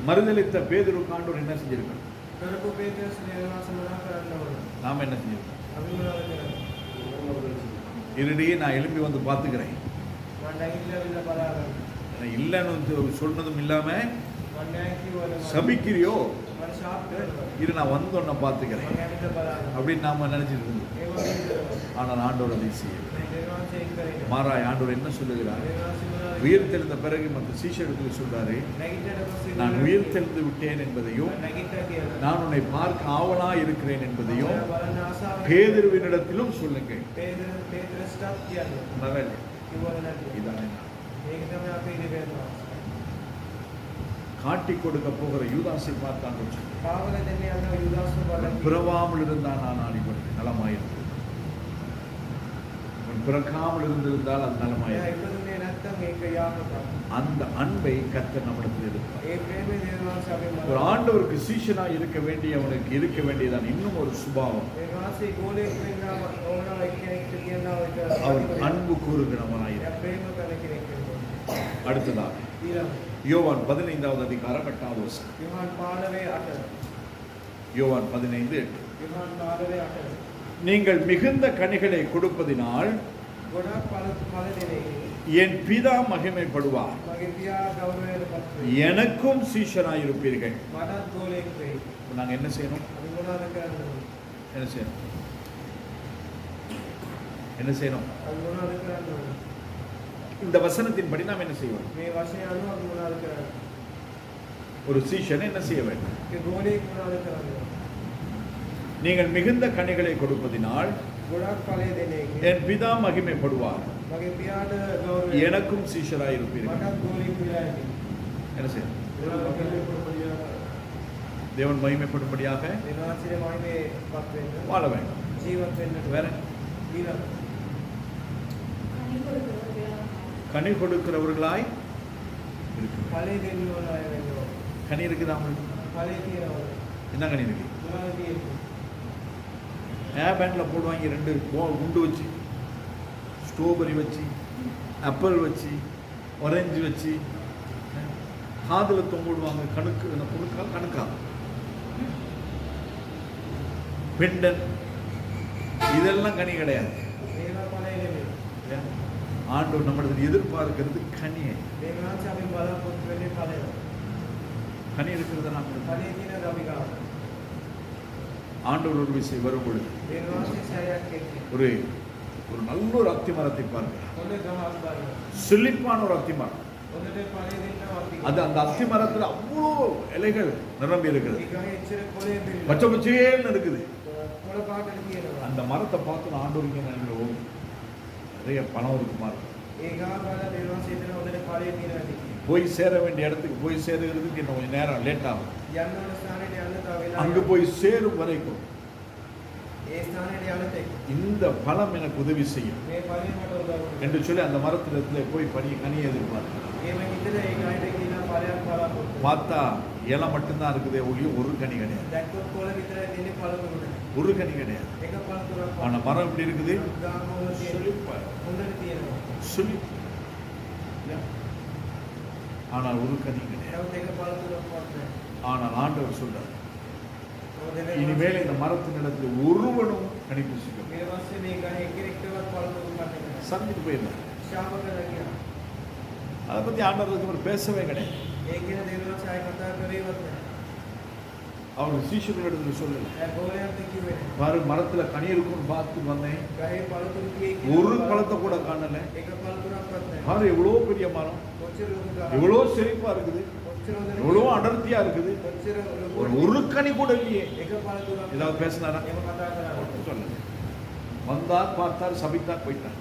மறுதலித்த பேதுருக்கு ஆண்டவர் என்ன செஞ்சிருக்கார்? කරපු පේත්‍රස් දේවාංශ මොනවා කරන්න ඕන? நாம என்ன செஞ்சிருக்கோம்? අපි මොනවද කරන්නේ? இருடியே நான் எழுப்பி வந்து பார்த்துக்கிறேன். මම නැගිටලා බලන්න. நான் இல்லைன்னு சொன்னதும் இல்லாம මම නැහැ කිව්වද? சபிக்கிறியோ, මම ෂාප් කරනවා. இரு நான் வந்தோன்ன பார்த்துக்கிறேன் මම ඇවිල්ලා බලන්න. அப்படின்னு நாம நினைச்சிட்டு இருந்தோம். ඒ වගේ කරනවා. ஆனால் ஆண்டவர் அதை செய்யவில்லை. දේවාංශය ඒක කරේ. மாறாய் ஆண்டவர் என்ன சொல்லுகிறார்? දේවාංශය මොනවද? உயிர்த்தெழுந்த பிறகு மற்ற சீஷர்களுக்கு சொல்றாரு, නැගිටින්න පස්සේ நான் உயிர்த்தெழுந்து விட்டேன் என்பதையும் නැගිට්ටා කියලා. நான் உன்னை பார்க்க ஆவலா இருக்கிறேன் என்பதையும் ඔයා බලන්න ආසාවෙන් பேதுருவினிடத்திலும் சொல்லுங்கள். පේත්‍රස්ටත් කියන්න. மகன், කිව්වද නැද්ද? இதானே ඒක තමයි අපේ ඉතිපේනවා. காட்டி கொடுக்க போகிற யூதாசை பார்த்தான் சொல்லி, කාවල දෙන්නේ යනවා යුදාස්ව බලන්න. பிறவாமல் இருந்தான் நான் இப்பொழுது நலமாயிருந்தது. உன் பிறக்காமல் இருந்திருந்தால் அது එයා நலமாயிருந்தது. ඉපදුනේ නැත්තම් ඒක යාමකම්. அந்த அன்பை கர்த்தர் நம்மிடத்தில் இருக்கிறார். ඒ ප්‍රේමය දේවාංශ අපේ ஒரு මනස. ஆண்டவருக்கு சீஷனா இருக்க வேண்டியவனுக்கு இருக்க வேண்டியதான் இன்னும் ஒரு சுபாவம். ඒ වාසේ ගෝලයක් වෙන්නාම ඕනම එක්කෙනෙක්ට කියනවා ඒක. அவர் அன்பு கூறுகிறவனாய் එයා ප්‍රේම කරන කෙනෙක් වෙනවා. அடுத்ததாக ඊළඟ யோவான் 15வது அதிகாரம் 8வது வசனம். යෝහන් 15:8. யோவான் 15:8. යෝහන් 15:8. நீங்கள் மிகுந்த கனிகளை கொடுப்பதினால் ගොඩක් ඵල දෙන්නේ. என் பிதா மகிமைப்படுவார், මගේ පියා ගෞරවයට පත් වෙයි. எனக்கும் சீஷராய் இருப்பீர்கள். මටත් ගෝලයක් වෙයි. இப்ப நாங்க என்ன செய்யணும்? අපි මොනවද කරන්න ඕනේ? என்ன செய்யணும்? என்ன செய்யணும்? අපි මොනවද කරන්න ඕනේ? இந்த வசனத்தின்படி நாம் என்ன செய்வோம்? මේ වශයෙන් අනුව අපි මොනවද කරන්නේ? ஒரு சீஷன் என்ன செய்ய வேண்டும்? ඒ ගෝලයක් මොනවද කරන්නේ? நீங்கள் மிகுந்த கனிகளை கொடுப்பதினால் ගොඩක් ඵලය දෙන්නේ. என் பிதா மகிமைப்படுவார், මගේ පියාට ගෞරවය. எனக்கும் சீஷராய் இருப்பீர்கள். මටත් ගෝලයක් වෙලා ඉන්නේ. என்ன செய்யணும்? දේවාංශයේ தேவன் மகிமைப்படும்படியாக මහිමේ පත් වෙන්න. வாழ வேண்டும். ජීවත් වෙන්න. வேற ඊළඟ கனி கொடுக்கிறவர்களாய் இருக்கு. ඵලය දෙන්න ඕන අය වෙනවා. கனி இருக்குதா உங்களுக்கு? ඵලය තියෙනවා. என்ன கனி இருக்கு? මොනවද තියෙන්නේ? ஏர் பேண்ட்ல போடுவாங்க 2 குண்டு வச்சு, ஸ்ட்ராபெரி வச்சு, ஆப்பிள் வச்சு, ஆரஞ்சு வச்சு, காதுல தொங்கிடுவாங்க. கணுக்கு என்ன பொருட்கா கணுக்கா பெண்டன், இதெல்லாம் கனி கிடையாது. ඒවා ඵලය නෙමෙයි. இல்லையா? ஆண்டவர் நம்மிடத்தில் எதிர்பார்க்கிறது கனியை. දේවාංශ අපි බලාපොරොත්තු වෙන්නේ ඵලය. கனி இருக்கிறது நாம் ඵලය තියෙන අපි ගාව. ஆண்டவர் ஒரு விஷயம் வரும் பொழுது දේවාංශයේ සැරයක් එක්ක. ஒரு ஒரு நல்ல ஒரு அத்தி மரத்தை பாருங்க, හොඳ ගහක් බලන්න. செழிப்பான ஒரு அத்தி மரம். හොඳට ඵලය දෙන්නවා අපි. அது அந்த அத்தி மரத்துல அவ்வளோ இலைகள் நிரம்பி இருக்கிறது, ඒ ගහේ එච්චර කොළේ බිරිලා. பச்சை பச்சையேன்னு இருக்குது. කොළ කොළ පාටට තියෙනවා. அந்த மரத்தை பார்த்து நான் ஆண்டவருக்கு நினைக்கிறோம் நிறைய பணம் இருக்குமா இருக்கும். ඒ ගහ බලලා දෙවියන්සේ දෙන හොඳට ඵලයේ තියෙනවා ඇති. போய் சேர வேண்டிய இடத்துக்கு போய் சேருகிறதுக்கு இன்னும் கொஞ்சம் நேரம் லேட் ஆகும். යන්න ඕන ස්ථානෙට යන්න තව වෙලා. அங்கு போய் சேரும் வரைக்கும் ඒ ස්ථානෙට යන්න තෙක්. இந்த பழம் எனக்கு உதவி செய்யும் මේ ඵලයේ මට උදව් වෙනවා. என்று சொல்லி அந்த மரத்திடத்துல போய் கனியை எதிர்பார்க்கிறேன். එහෙම හිතලා ඒ ගහට කියලා ඵලයක් බලාපොරොත්තු. பார்த்தா இலை மட்டும்தான் இருக்குதே ஒழிய ஒரு கனி கிடையாது. දැක්කොත් කොළ විතරයි දෙන්නේ ඵලතුරු නැහැ. ஒரு கனி கிடையாது. එක ඵලතුරක් ஆனா மரம் எப்படி இருக்குது? ගාමෝල තියෙන செழிப்பா. හොඳට තියෙනවා. செழிப்பு. இல்லையா? ஆனால் ஒரு கனி கிடையாது. නමුත් එක ඵලතුරක්වත් නැහැ. ஆனால் ஆண்டவர் சொல்றார் මොකද இனிமேல் இந்த மரத்தின் இடத்துல ஒருவனும் கனி புசிக்க මේ වස්සේ මේ ගහ එක්කෙනෙක්ටවත් ඵලතුරු ගන්න නැහැ. சந்தித்து போயிருந்தார். ශාපකලා කියනවා. அதை பத்தி ஆண்டவர் அதுக்கு பேசவே கிடையாது. ඒ කියන දෙවියන් සාය කතා කරේවත් නැහැ. அவர் சீஷர்களிடத்துல சொல்லல. ඒ ගෝලයන්ට කිව්වේ නැහැ. பாரு மரத்துல கனி இருக்குன்னு பார்த்து வந்தேன், ගහේ ඵලතුරු කියේ ஒரு பழத்தை கூட காணல. එක ඵලතුරක්වත් නැහැ. பாரு எவ்வளவு பெரிய மரம், කොච්චර ලොකු ගහක්. எவ்வளவு செழிப்பா இருக்குது, කොච්චර හොඳට எவ்வளவு அடர்த்தியா இருக்குது, කොච්චර ලොකු ஒரு கனி கூட இல்லையே. එක ඵලතුරක්. ஏதாவது பேசினாரா? එහෙම කතා කරා. சொல்ல. வந்தார், பார்த்தார், சபித்தார், போயிட்டார்.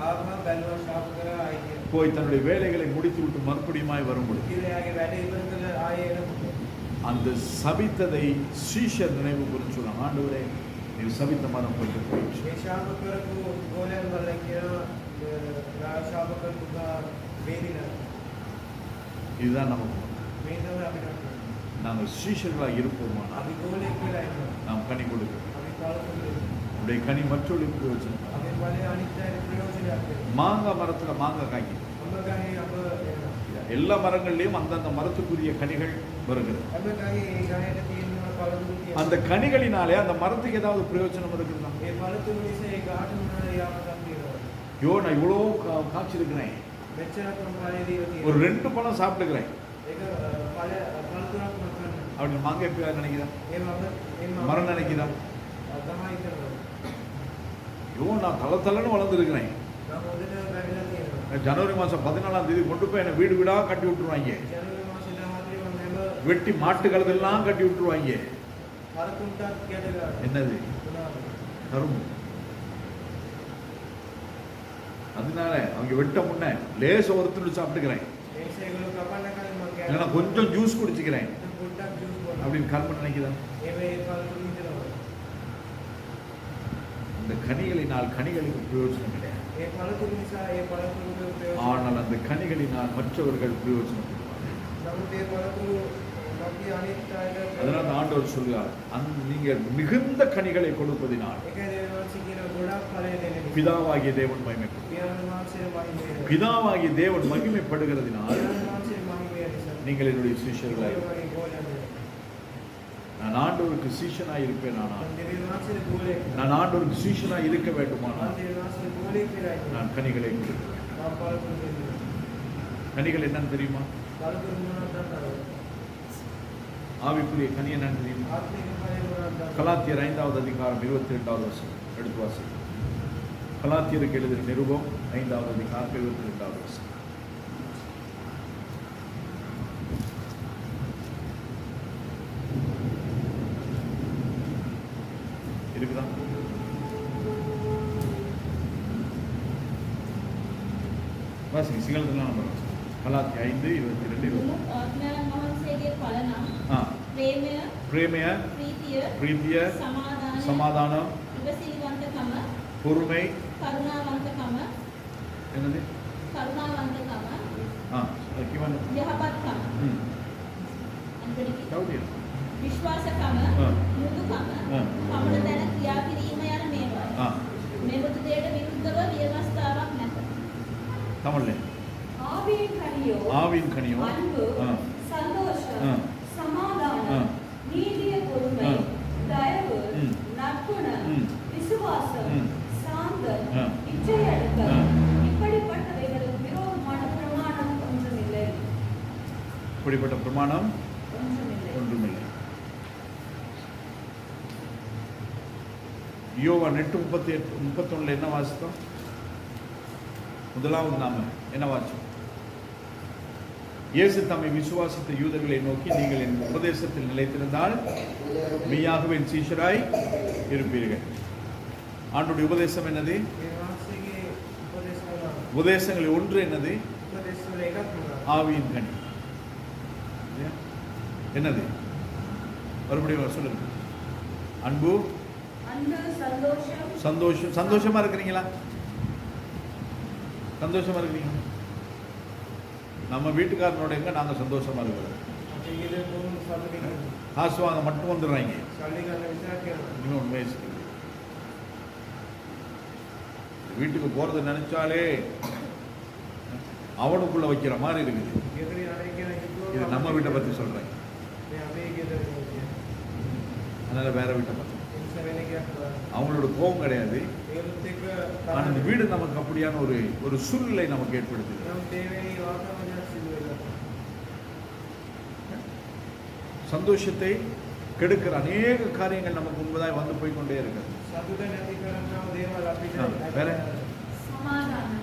ආත්ම බැලුවා ශාප කරා ආයි කියන. போய் தன்னுடைய வேலைகளை முடித்து விட்டு மறுபடியுமாய் வரும்பொழுது කිරයාගේ වැඩ ඉවර කළා ආයේ එනකොට அந்த சபித்ததை சீஷர் நினைவு கூர்ந்து சொன்னாங்க, ஆண்டவரே நீர் சபித்த மரம் போயிட்டு போயிடுச்சு. මේ ශාප කරපු ගෝලයන් වල කියනවා ශාප කරපු ගා වේදිනා. இதுதான் நமக்கு. මේ තමයි අපිට කරන්නේ. நாங்கள் சீஷர்களாக இருப்போமானால் අපි ගෝලෙක් කියලා ඉන්නවා. நாம் கனி கொடுக்கிறோம். අපි ඵලතුරු உடைய கனி மற்றவர்களுக்கு பிரயோஜனம். අපේ ඵලයේ අනිත් අයට ප්‍රයෝජනයක් වෙනවා. மாங்காய் மரத்துல மாங்காய் காய்க்கும். අඹ ගහේ අඹ එනවා. எல்லா மரங்கள்லயும் அந்தந்த மரத்துக்குரிய கனிகள் வருகிறது. අඹ ගහේ ඒ ගහේට තියෙන ඵලතුරු තියෙනවා. அந்த கனிகளினாலே அந்த மரத்துக்கு ஏதாவது பிரயோஜனம் இருக்குதா? ඒ ඵලතුරු නිසා ඒ ගහට මොනවා යාමක් තියෙනවා. யோ நான் இவ்வளோ காய்ச்சிருக்கிறேன், මෙච්චරක් මම ඵලයේ දීලා ஒரு තියෙනවා. 2 பழம் சாப்பிட்டுக்கிறேன் ඒක ඵලතුරක් මම කරනවා. அப்படின்னு மாங்காய் எப்ப நினைக்கிறா? ඒ මම மரம் நினைக்கிறா? තමයි කරනවා. யோ நான் தளன்னு வளர்ந்துருக்கிறேன், මම හොඳට බැරිලා තියෙනවා. ஜனவரி மாதம் 14ஆம் தேதி கொண்டு போய் என்னை வீடு வீடாக கட்டி விட்டுருவாங்க, ජනවාරි මාසේ 14 වන හැම வெட்டி மாட்டு கழுதெல்லாம் கட்டி விட்டுருவாங்க. හරකුන්ටත් ගැටගා என்னது? තුනාද. கரும்பு. அதனால அவங்க வெட்ட முன்ன லேச ஒருத்தர் சாப்பிட்டுக்கிறேன், ඒකේ ඒගොල්ලෝ කපන්න කලින් මම இல்லைன்னா කෑවා. கொஞ்சம் ஜூஸ் குடிச்சுக்கிறேன் පොඩ්ඩක් ජූස් බොන්න. அப்படின்னு கரும்பு நினைக்குதா? ඒ වේ ඵලතුරු හිතනවා. இந்த கனிகளினால் கனிகளுக்கு பிரயோஜனம் கிடையாது. ඒ ඵලතුරු නිසා ඒ ඵලතුරුගේ ප්‍රයෝජන. ஆனால் அந்த கனிகளினால் மற்றவர்கள் பிரயோஜனம் பெறுவார்கள். නමුත් ඒ ඵලතුරු ලෝකයේ අනිත් අයට அதனால தான் ஆண்டவர் சொல்கிறார், நீங்கள் மிகுந்த கனிகளை கொடுப்பதினால் ඒකයි දෙවියන්සේ කියන ගොඩක් ඵලය දෙන්නේ. பிதாவாகிய தேவன் மகிமைப்படுவார். පියාණන් වහන්සේ මහිමය. பிதாவாகிய தேவன் மகிமைப்படுகிறதினால் පියාණන් වහන්සේ මහිමය නිසා. நீங்கள் என்னுடைய சீஷர்களாக ඒ වගේ ගෝලයන්. நான் ஆண்டவருக்கு சீஷனாய் இருப்பேன். ஆனால் මම දෙවියන් වහන්සේ ගෝලෙක්. நான் ஆண்டவருக்கு சீஷனாய் இருக்க வேண்டுமானால் මම දෙවියන් වහන්සේ ගෝලෙක් කියලා ඉන්නවා. நான் கனிகளை கொடுக்க வேண்டும். මම ඵලතුරු දෙන්නවා. கனிகள் என்னன்னு தெரியுமா? ඵලතුරු මොනවද දන්නවද? ஆவிக்குரிய கனி என்னன்னு தெரியுமா? ආත්මික ඵලය මොනවද දන්නවද? கலாத்தியர் 5வது அதிகாரம் 22வது வசனம் எடுத்து வாசிங்க. கலாத்தியருக்கு எழுதின நிருபம் 5வது அதிகாரம் 22வது வசனம். இருக்குதா? வாசிங்க, சிங்களத்திலாம் நம்ம கலாத்திய 5:22. ආත්මයන් වහන්සේගේ ඵල නම් ஆ, ප්‍රේමය, பிரேமைய, ප්‍රීතිය, பிரீத்திய, සමාදානය, சமாதானம், ඉවසිලිවන්තකම, பொறுமை, කරුණාවන්තකම, என்னது? කරුණාවන්තකම, ஆ, அதுக்கு යහපත්කම, අන්තිමට கவுதியா? විශ්වාසකම, ආ. මෘදුකම, ආ. පමණ දැන ක්‍රියා කිරීම යන මේවායි. ஆ, මෙබඳු දෙයට විරුද්ධව ව්‍යවස්ථාවක් නැත. தமிழ்ல ஆவியின் கனியோ ஆவின் கனியோ, அன்பு, ஆ, சந்தோஷம், ஆ. சமாதானம், நீடிய பொறுமை, ஆ. தயவு, ம். நற்குணம், ம். விசுவாசம், ம். சாந்தம், ஆ. இச்சையடக்கம், ஆ. இப்படிப்பட்டவைகளுக்கு விரோதமான பிரமாணம் ஒன்றுமில்லை. இப்படிப்பட்ட பிரமாணம் ஒன்றுமில்லை. ஒன்றுமில்லை. யோவான் 8:38-31 என்ன வாசித்தோம்? முதலாவது நாம என்ன வாசித்தோம்? இயேசு தம்மை விசுவாசித்த யூதர்களை நோக்கி, நீங்கள் என் உபதேசத்தில் நிலைத்திருந்தால் மெய்யாகவே என் சீஷராய் இருப்பீர்கள். ஆண்டுடைய உபதேசம் என்னது? ඒ වහන්සේගේ උපදේශ වල உபதேசங்களில் ஒன்று என்னது? උපදේශ වල එකක් මොනවාද? ஆவியின் கனி. இல்லையா? என்னது? மறுபடியும் சொல்லுங்க. அன்பு, அன்பு, சந்தோஷம், சந்தோஷம். சந்தோஷமா இருக்கிறீங்களா? சந்தோஷமா இருக்கிறீங்களா? நம்ம வீட்டுக்காரனோட எங்க நாங்க சந்தோஷமா இருக்கிறோம். අපේ ගෙදර කොහොමද සතුටින් காசு வாங்க மட்டும் வந்துடுறாங்க. සල්ලි ගන්න විතරක් කරනවා. இன்னும் உண்மையை சொல்லுங்க. வீட்டுக்கு போறது நினைச்சாலே அவனுக்குள்ள வைக்கிற மாதிரி இருக்குது. ගෙදර යන්නේ කියන හිතුවා இது நம்ம வீட்டை பத்தி சொல்றேன். මේ අපේ ගෙදර කියන්නේ. அதனால வேற வீட்டை பத்தி. ඒ නිසා වෙන එකක් කරා. அவங்களோட கோபம் கிடையாது. ඒකත් එක්ක ஆனா இந்த வீடு நமக்கு அப்படியான ஒரு சூழ்நிலை நமக்கு ஏற்படுத்துது. නම් තේවෙන්නේ වාතාවරණයක් සිදු වෙලා. சந்தோஷத்தை கெடுக்கிற அநேக காரியங்கள் நமக்கு முன்பதாய் வந்து போய் கொண்டே இருக்கிறது. සතුට නැති කරනවා දේවල් අපිට வேற சமாதானம்.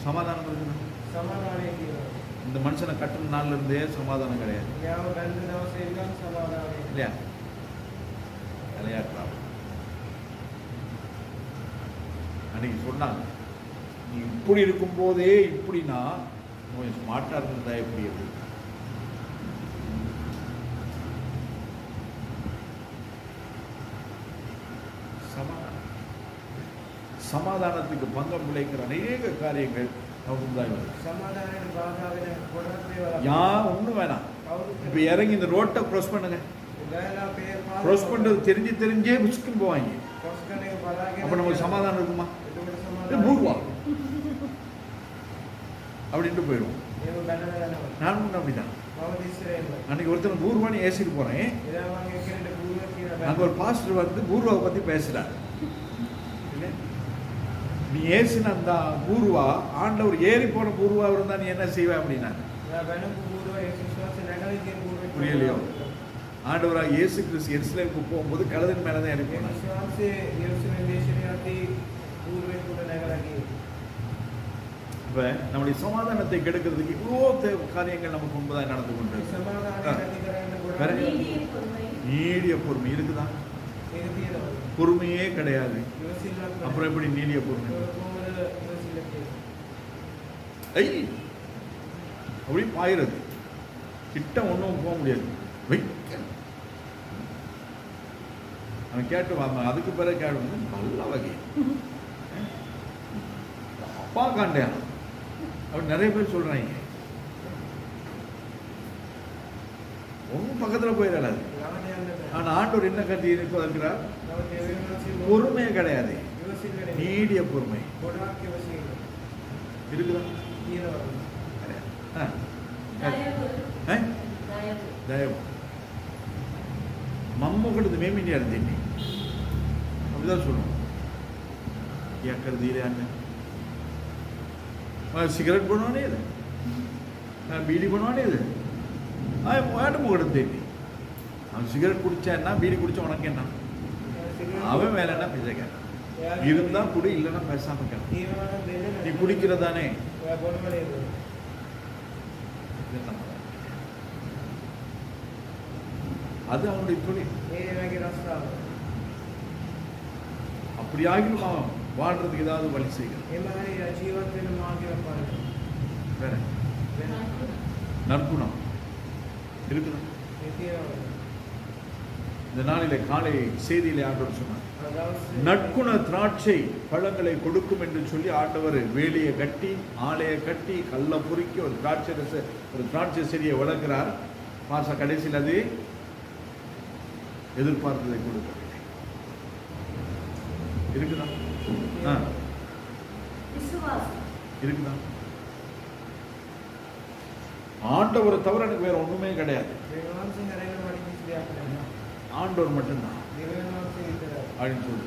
சமாதானம் இருக்குது. සමාදානය කියනවා. இந்த மனுஷனை கட்டின நாள்ல இருந்தே சமாதானம் கிடையாது. යාව බැඳ දවසේ ඉඳන් සමාදානය. இல்லையா? விளையாட்டுறான். அன்னைக்கு சொன்னாங்க, நீ இப்படி இருக்கும் போதே இப்படின்னா கொஞ்சம் ஸ்மார்ட்டா இருந்தா எப்படி எப்படி சமாதானத்துக்கு பங்கம் விளைக்கிற அநேக காரியங்கள் நமக்கு தான் வருது. සමාදානයට බාධා වෙන ගොඩක් දේවල් யா ஒன்றும் வேணாம். කවුරුත් இப்போ இறங்கி இந்த ரோட்டை க்ராஸ் பண்ணுங்க. ගයලා පේ க்ராஸ் பண்ணுறது தெரிஞ்சே புஷ்குன்னு போவாங்க. ක්‍රොස් කරන එක බලාගෙන அப்போ நமக்கு சமாதானம் இருக்குமா? එතකොට இது සමාදානය பூர்வா அப்படின்ட்டு போயிடுவோம். ඒව බැලලා යනවා. நானும் அப்படிதான். මම ඉස්සරහින්ම அன்னைக்கு ஒருத்தர் பூர்வான்னு ஏசிட்டு போறேன். එදා මම එක්කෙනෙක් බුරුවක් කියන அங்க ஒரு பாஸ்டர் வந்து பூர்வாவை பத்தி பேசுறாரு. இல்ல? நீ ஏசின அந்த பூர்வா ஆண்டவர் ஏறி போன பூர்வா இருந்தா நீ என்ன செய்வ அப்படின்னா එයා බැනපු බුරුව ඒ විශ්වාසය නැගලා කියන බුරුවෙක් புரியலையோ? ஆண்டவராக இயேசு கிறிஸ்து எருசலேமுக்கு போகும்போது கழுதின் மேல தான் ஏறி ඒ போனார். විශ්වාසයේ යෙරුසலேම් දේශනාවේදී බුරුවෙක් උඩ නැගලා ගියේ. இப்ப நம்முடைய சமாதானத்தை கெடுக்கிறதுக்கு இவ்வளோ காரியங்கள் நமக்கு முன்பதாக நடந்து ඒ கொண்டிருக்கு. සමාදානය නැති කරන්න வேற? ගොඩක් நீடிய பொறுமை, நீடிய பொறுமை இருக்குதா? ඒක තියෙනවා. பொறுமையே கிடையாது. ඉවසිල්ලක් அப்புறம் எப்படி நீடிய பொறுமை? කොහොමද ඉවසිල්ල කියන්නේ? ஐ அப்படி பாயிறது கிட்ட ஒன்றும் போக முடியாது. வைக்க அவன் கேட்டு வாங்க. அதுக்கு பிறகு கேட்டு நல்ல வகை அப்பா காண்டியா அப்படி நிறைய பேர் சொல்றாங்க. ஒன்றும் பக்கத்தில் போயிடாது. ළඟට යන්න බෑ. ஆனா ஆண்டவர் என்ன கட்டி இருக்கிறார்? නමුත් ඒ වෙනවාසී பொறுமையே கிடையாது. ඉවසිල්ල නෙමෙයි. நீடிய பொறுமை ගොඩක් ඉවසිල්ල இருக்குதா? තියෙනවා. கிடையாது. ஆ. தயவு, ஆ? தயவு. தயவு மம்மூக்கெடுத்து மேமிண்டியா இருந்தேன் அப்படிதான் சொல்லுவோம். ஏக்கறது இல்லையான்னு சிகரெட் பண்ணுவானே இது, பீடி பண்ணுவானே இது, வேட்டு முகெடுத்தேன். அவன் சிகரெட் குடிச்சான்னா பீடி குடிச்சா உனக்கு என்ன? அவன் வேலை என்ன பேச கேட்டான். இருந்தா குடி, இல்லைன்னா பேசாம கேட்டான். ඒවනම් දෙන්න நீ குடிக்கிறதானே ඔයා බොනව නේද? அது அவனுடைய தொழில். ඒ වගේ රස්සාව. அப்படியாகிலும் அவன் வாழ்றதுக்கு ஏதாவது வழி செய்கிறான். එම හරි ජීවත් වෙන මාර්ගයක් පාන. வேற වෙන நற்குணம் இருக்குதா? ඒ තියෙනවා. இந்த நாளிலே காலை செய்தியிலே ஆண்டவர் சொன்னார், අර දවස් நற்குண திராட்சை பழங்களை கொடுக்கும் என்று சொல்லி ஆண்டவர் வேலியை கட்டி ஆலையை கட்டி கல்லை பொறுக்கி ஒரு திராட்சை செடியை வளர்க்கிறார். பாச கடைசியில் அது எதிர்பார்த்ததை கொடுக்கவில்லை. இருக்குதா? ஆ, விசுவாசம், இருக்குதா? ஆண்டவரை தவிர எனக்கு வேற ஒண்ணுமே கிடையாது. දෙවියන්සේ හැරෙන්න මට කිසි දෙයක් නැහැ. ஆண்டவர் மட்டும்தான் දෙවියන්සේ විතරයි. அப்படின்னு சொல்லு.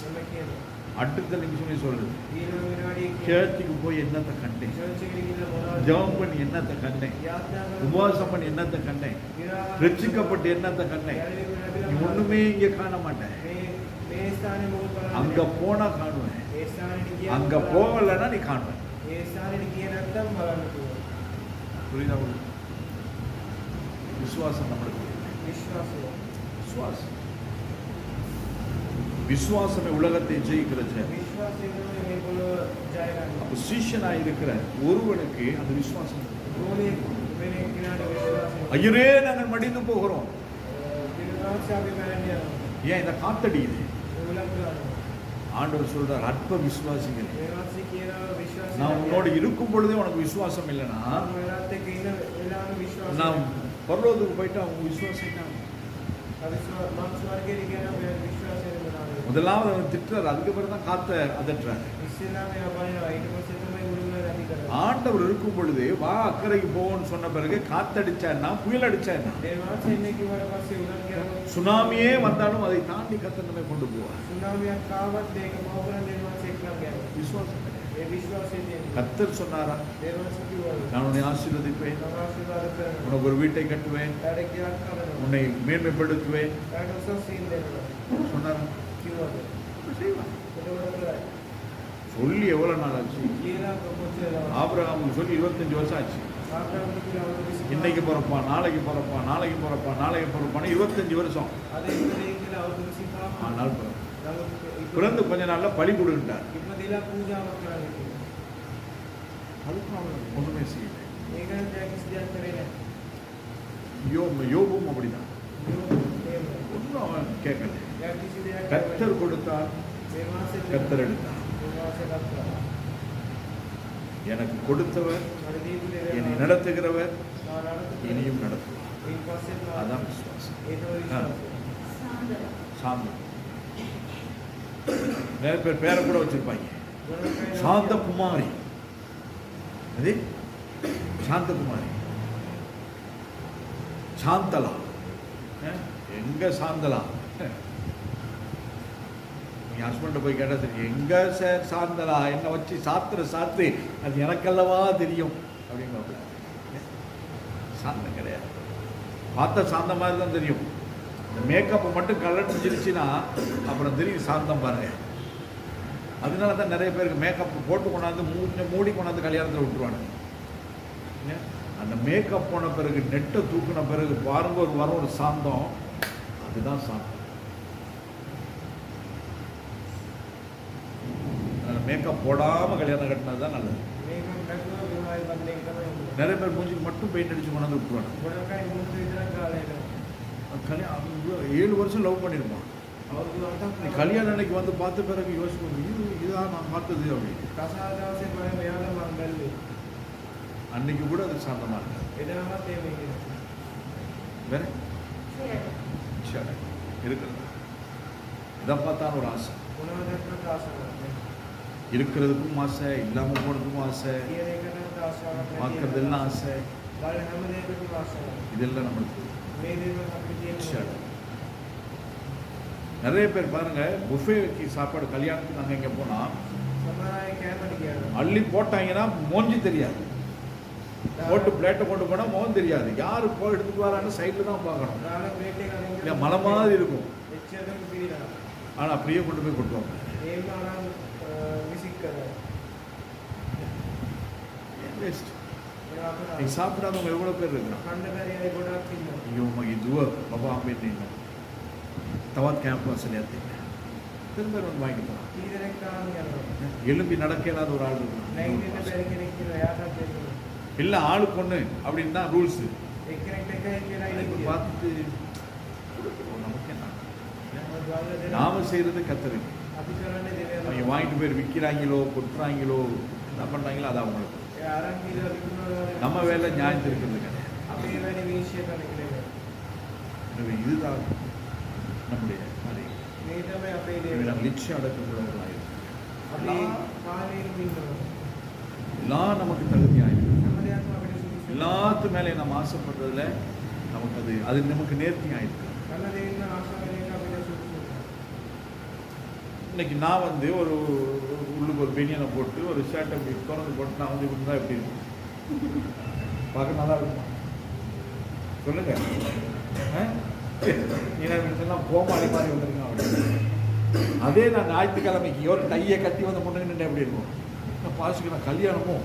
මම කියනවා. அடுத்த நிமிஷமே சொல்லுது, ඊළඟ විනාඩියේ சேர்ச்சுக்கு போய் என்னத்தை கண்டேன், චර්ච් එකට ගිහිල්ලා මොනවද? ஜெபம் பண்ணி என்னத்தை கண்டேன், යාත්‍රා කරලා உபவாசம் பண்ணி என்னத்தை கண்டேன், ரட்சிக்கப்பட்டு என்னத்தை கண்டேன். நீ ஒண்ணுமே இங்க காண மாட்டேன். මේ ස්ථානේ මොකද බලන්නේ? அங்க போனா காணுவேன், ඒ ස්ථානෙට ගියා அங்க போகலைன்னா நீ காணுவேன். ඒ ස්ථානෙට ගියේ නැත්නම් බලන්න පුළුවන්. புரியுதா உங்களுக்கு? விசுவாசம் நம்மளுக்கு විශ්වාසය. விசுவாசம் விசுவாசமே உலகத்தை ஜெயிக்கிற ஜெயம். විශ්වාසය තමයි මේ පොළොව ජය ගන්න. அப்ப சீஷனாய் இருக்கிற ஒருவனுக்கு அந்த விசுவாசம் இருக்கு. ගෝලයේ වෙන එක්කිනාට විශ්වාසය. ஐயரே நாங்கள் மடிந்து போகிறோம். දිනවාසය අපි මැරෙන්න යනවා. ஏன் இந்த காத்தடியுது? උලක් ගන්නවා. ஆண்டவர் சொல்றார் அற்ப விசுவாசிகள். දේවාසී කියනවා විශ්වාසය. நான் உன்னோடு இருக்கும் பொழுதே உனக்கு விசுவாசம் இல்லைன்னா වෙලාවත් එක්ක ඉන්න වෙලාවෙ විශ්වාසය. நான் பரலோகத்துக்கு போயிட்டா உங்க விசுவாசம் என்ன? මං ස්වර්ගයට ගියා නම් විශ්වාසය වෙනවා. முதலாவது அவன் திட்டுறாரு, அதுக்கப்புறம் தான் காத்த அதட்டுறாரு. ඉස්සෙල්ලාම එයා බලනවා ඊට පස්සේ තමයි උළුම නැති කරන්නේ. ஆண்டவர் இருக்கும் பொழுது வா அக்கறைக்கு போன்னு சொன்ன பிறகு காத்தடிச்சான்னா புயல் அடிச்சான்னா දේවාසය ඉන්නේ කිව්වට පස්සේ උලක් ගියා. சுனாமியே வந்தாலும் அதை தாண்டி கர்த்தர் நம்மை கொண்டு போவார். සුනාමියක් ආවත් ඒක මෝකරන් දේවාසය එක්කම යනවා. விசுவாசம். ඒ විශ්වාසය තියෙනවා. கர்த்தர் சொன்னாரா, දේවාසය කිව්වා நான் உன்னை ஆசீர்வதிப்பேன், ආශිර්වාද කරනවා. உனக்கு ஒரு வீட்டை கட்டுவேன், ඩාඩක් ගියක් කරනවා. உன்னை மேன்மைப்படுத்துவேன் ඩාඩ උසස් සීන් දෙනවා. சொன்னாரா? කිව්වද? செய்வார். ඒකවල කරා. சொல்லி எவ்வளவு நாள் ஆச்சு? කියලා කොච්චර ஆபிரகாமுக்கு சொல்லி 25 வருஷம் ஆச்சு. ආග්‍රහණ කියලා අවුරුදු 20. இன்னைக்கு பிறப்பான், நாளைக்கு பிறப்பான், நாளைக்கு பிறப்பான், நாளைக்கு பிறப்பான், 25 வருஷம். අද ඉන්නේ කියලා අවුරුදු 25. ஆனால் பிறப்பான். නමුත් பிறந்து கொஞ்ச நாள்ல பலி கொடுக்கிட்டார். ඉපදෙලා පූජාවක් කරන්න කිව්වා. அதுக்கு அவன் ஒண்ணுமே செய்யல. ඒක නම් දැන් කිසි දෙයක් කරේ නැහැ. யோபும் அப்படிதான். ඒක ஒன்றும் அவன் கேட்கல. දැන් කිසි දෙයක් கர்த்தர் கொடுத்தார், දේවාසය கர்த்தர் எடுத்தார். දේවාසය ගත්තා. எனக்கு கொடுத்தவர், මට දීපු දේ என்னை நடத்துகிறவர் නානකට இனியும் நடத்துவார். ඊට පස්සේ அதான் விசுவாசம். ඒක විශ්වාසය. சாந்தம். சாந்தம். நிறைய பேர் பேரை கூட வச்சிருப்பாங்க, ගොඩක් අය சாந்தகுமாரி. அது சாந்தகுமாரி, சாந்தலா. எங்க சாந்தலா? என் ஹஸ்பண்ட போய் கேட்டா தெரியும், எங்க சார் சாந்தலா, என்ன வச்சு சாத்துற சாத்து அது எனக்கல்லவா தெரியும் அப்படிங்க. சாந்தம் கிடையாது. பார்த்தா சாந்த மாதிரி தான் தெரியும். இந்த மேக்கப்பை மட்டும் கலட்டுச்சிருச்சுன்னா அப்புறம் தெரியும் சாந்தம் பாருங்க. அதனால தான் நிறைய பேருக்கு மேக்கப் போட்டு கொண்டாந்து மூடி கொண்டாந்து கல்யாணத்தில் விட்டுருவாங்க. அந்த மேக்கப் போன பிறகு நெட்டை தூக்கின பிறகு பாருங்க ஒரு வர ஒரு சாந்தம், அதுதான் சாந்தம். மேக்கப் போடாமல் கல்யாணம் கட்டினது தான் நல்லது. මේකම නැතුව විවාහය බන්ධයෙන් තමයි උනේ. நிறைய பேர் மூஞ்சிக்கு மட்டும் பெயிண்ட் அடிச்சு கொண்டாந்து விட்டுருவாங்க. ගොඩක් අය මුහුණු විතරක් ගාලා එනවා. கல்யாணம் 7 வருஷம் லவ் பண்ணியிருப்பான். අවුරුදු 8ක් நீ கல்யாணம் அன்னைக்கு வந்து பார்த்த பிறகு யோசிப்போம், இதுதான் நான் பார்த்தது அப்படின்னு. කසාද දවසේ මම මෙයාලා මං බැලුවේ. அன்னைக்கு கூட அது சாந்தமா இருக்காது. එදාමත් ඒ මේකේ. வேற சரி. சரி இருக்கிறது. இதை பார்த்தாலும் ஒரு ஆசை. මොනවදක්වත් ආසාවක් නැහැ. இருக்கிறதுக்கும் ஆசை, இல்லாமல் போனதுக்கும் ஆசை, කියන එකකට ආසාවක් නැහැ. பார்க்கறதெல்லாம் ஆசை. බලන හැම දෙයකටම ආසාවක්. இதெல்லாம் நம்மளுக்கு මේ දේවල් අපි சரி. තියෙනවා. நிறைய பேர் பாருங்க, புஃபேக்கு சாப்பாடு கல்யாணத்துக்கு நாங்கள் இங்கே போனால் සමහර අය කෑමට ගියා. அள்ளி போட்டாங்கன்னா மோஞ்சி தெரியாது. போட்டு பிளேட்டை கொண்டு போனால் மோகம் தெரியாது. யார் போய் எடுத்துட்டு வரான்னு சைடில் தான் பார்க்கணும். දාන ප්ලේට් එක අරගෙන இல்லை மலை மாதிரி இருக்கும், එච්චරම පිළිලා. ஆனால் அப்படியே கொண்டு போய் கொட்டுவாங்க. ඒම අරන් විසික් කරනවා. வேஸ்ட். ඒවා நீ අපේ சாப்பிடாதவங்க எவ்வளோ பேர் இருக்கிறான். කණ්ඩ බැරි අය ගොඩක් ඉන්නවා. ஐயோ இதுவ பாபா அப்படின்னு தவாத் கேம்பஸில் ஏற்றிங்க திரும்ப வந்து வாங்கிட்டு போகிறான். කී දෙනෙක් තාම යනවා. எலும்பி நடக்க இல்லாத ஒரு ஆள் නැගිටින්න இருக்கு. බැරි කෙනෙක් ඉන්නවා. එයාටත් දෙන්න. இல்லை ஆளுக்கு ஒன்று அப்படின்னு தான் ரூல்ஸு. එක්කෙනෙක්ට එකයි කියලා இப்போ ඉන්නේ. பார்த்துட்டு கொடுத்துருவோம், நமக்கு என்ன? බලලා நாம செய்கிறது கத்தருக்கு. අපි කරන්නේ දෙවියන්. அவங்க வாங்கிட்டு போய் விற்கிறாங்களோ கொட்டுறாங்களோ என்ன பண்ணுறாங்களோ அது அவங்களுக்கு. ඒ අරන් කියලා විකුණනවා. நம்ம வேலை நியாயம் இருக்கிறது கிடையாது. අපේ වැඩි විශ්ය කරන කෙනෙක්. எனவே இதுதான் நம்முடைய காரியம். මේ තමයි අපේ எனவே දේ. நாம் நிச்சயம் அடக்கக்கூடாது. අපි කාලයෙන් ඉන්නවා. எல்லாம் நமக்கு தகுதியாக இருக்கு. හැම දෙයක්ම අපිට සුදුසු. எல்லாத்து மேலே நம்ம ஆசைப்படுறதுல நமக்கு அது நமக்கு நேர்த்தியாக இருக்கு. කන දෙන්න ආශාවෙන් එක අපිට සුදුසු. இன்னைக்கு நான் வந்து ஒரு உள்ளுக்கு ஒரு பெனியனை போட்டு ஒரு ஷர்ட்டை அப்படி திறந்து போட்டு நான் வந்து இப்படி இருந்தால் எப்படி இருக்கும்? பார்க்க நல்லா இருக்குமா? சொல்லுங்க. நீலாம் கோமாளி மாதிரி வந்திருக்கேன் அப்படின்னு. அதே நான் ஞாயிற்றுக்கிழமைக்கு ஒரு டையை கட்டி வந்து முன்னுன்னு எப்படி இருக்கும்? நான் பாசிக்கு நான் கல்யாணமோ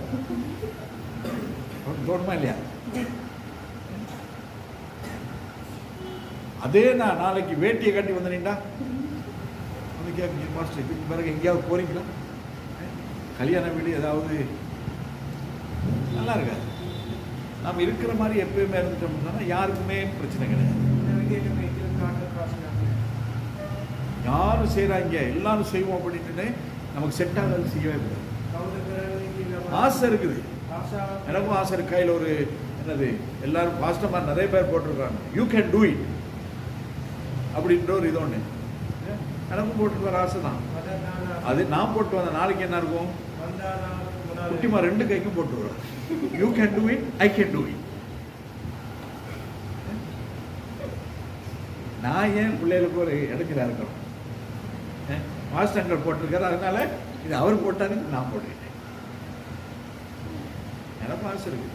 தோணுமா இல்லையா? அதே நான் நாளைக்கு வேட்டியை கட்டி வந்து நின்றா வந்து கேட்குறீங்க மாஸ்டர் இதுக்கு பிறகு எங்கேயாவது போறீங்களா? கல்யாண வீடு ஏதாவது நல்லா இருக்காது. நாம் இருக்கிற மாதிரி எப்பயுமே இருந்துட்டோம்னா யாருக்குமே பிரச்சனை கிடையாது. யாரும் செய்கிறாங்க எல்லாரும் செய்வோம் அப்படின்ட்டு நமக்கு செட் ஆகாது, செய்யவே கூடாது. ஆசை இருக்குது, எனக்கும் ஆசை இருக்கு. கையில் ஒரு என்னது எல்லாரும் பாஸ்டமாக நிறைய பேர் போட்டிருக்காங்க, யூ கேன் டூ இட் அப்படின்ற ஒரு இது ஒன்று எனக்கும் போட்டிருக்கிற ஆசை தான். அது நான் போட்டு வந்த நாளைக்கு என்ன இருக்கும், குட்டிமா 2 கைக்கும் போட்டுருவோம், you can do it, I can do it. நான் ஏன் பிள்ளைகளுக்கு ஒரு எடுக்கிறா இருக்கணும், மாஸ்டர்கள் போட்டிருக்காரு அதனால இது அவர் போட்டாரு நான் போட்டுக்கிட்டேன். எனக்கு ஆசை இருக்கு.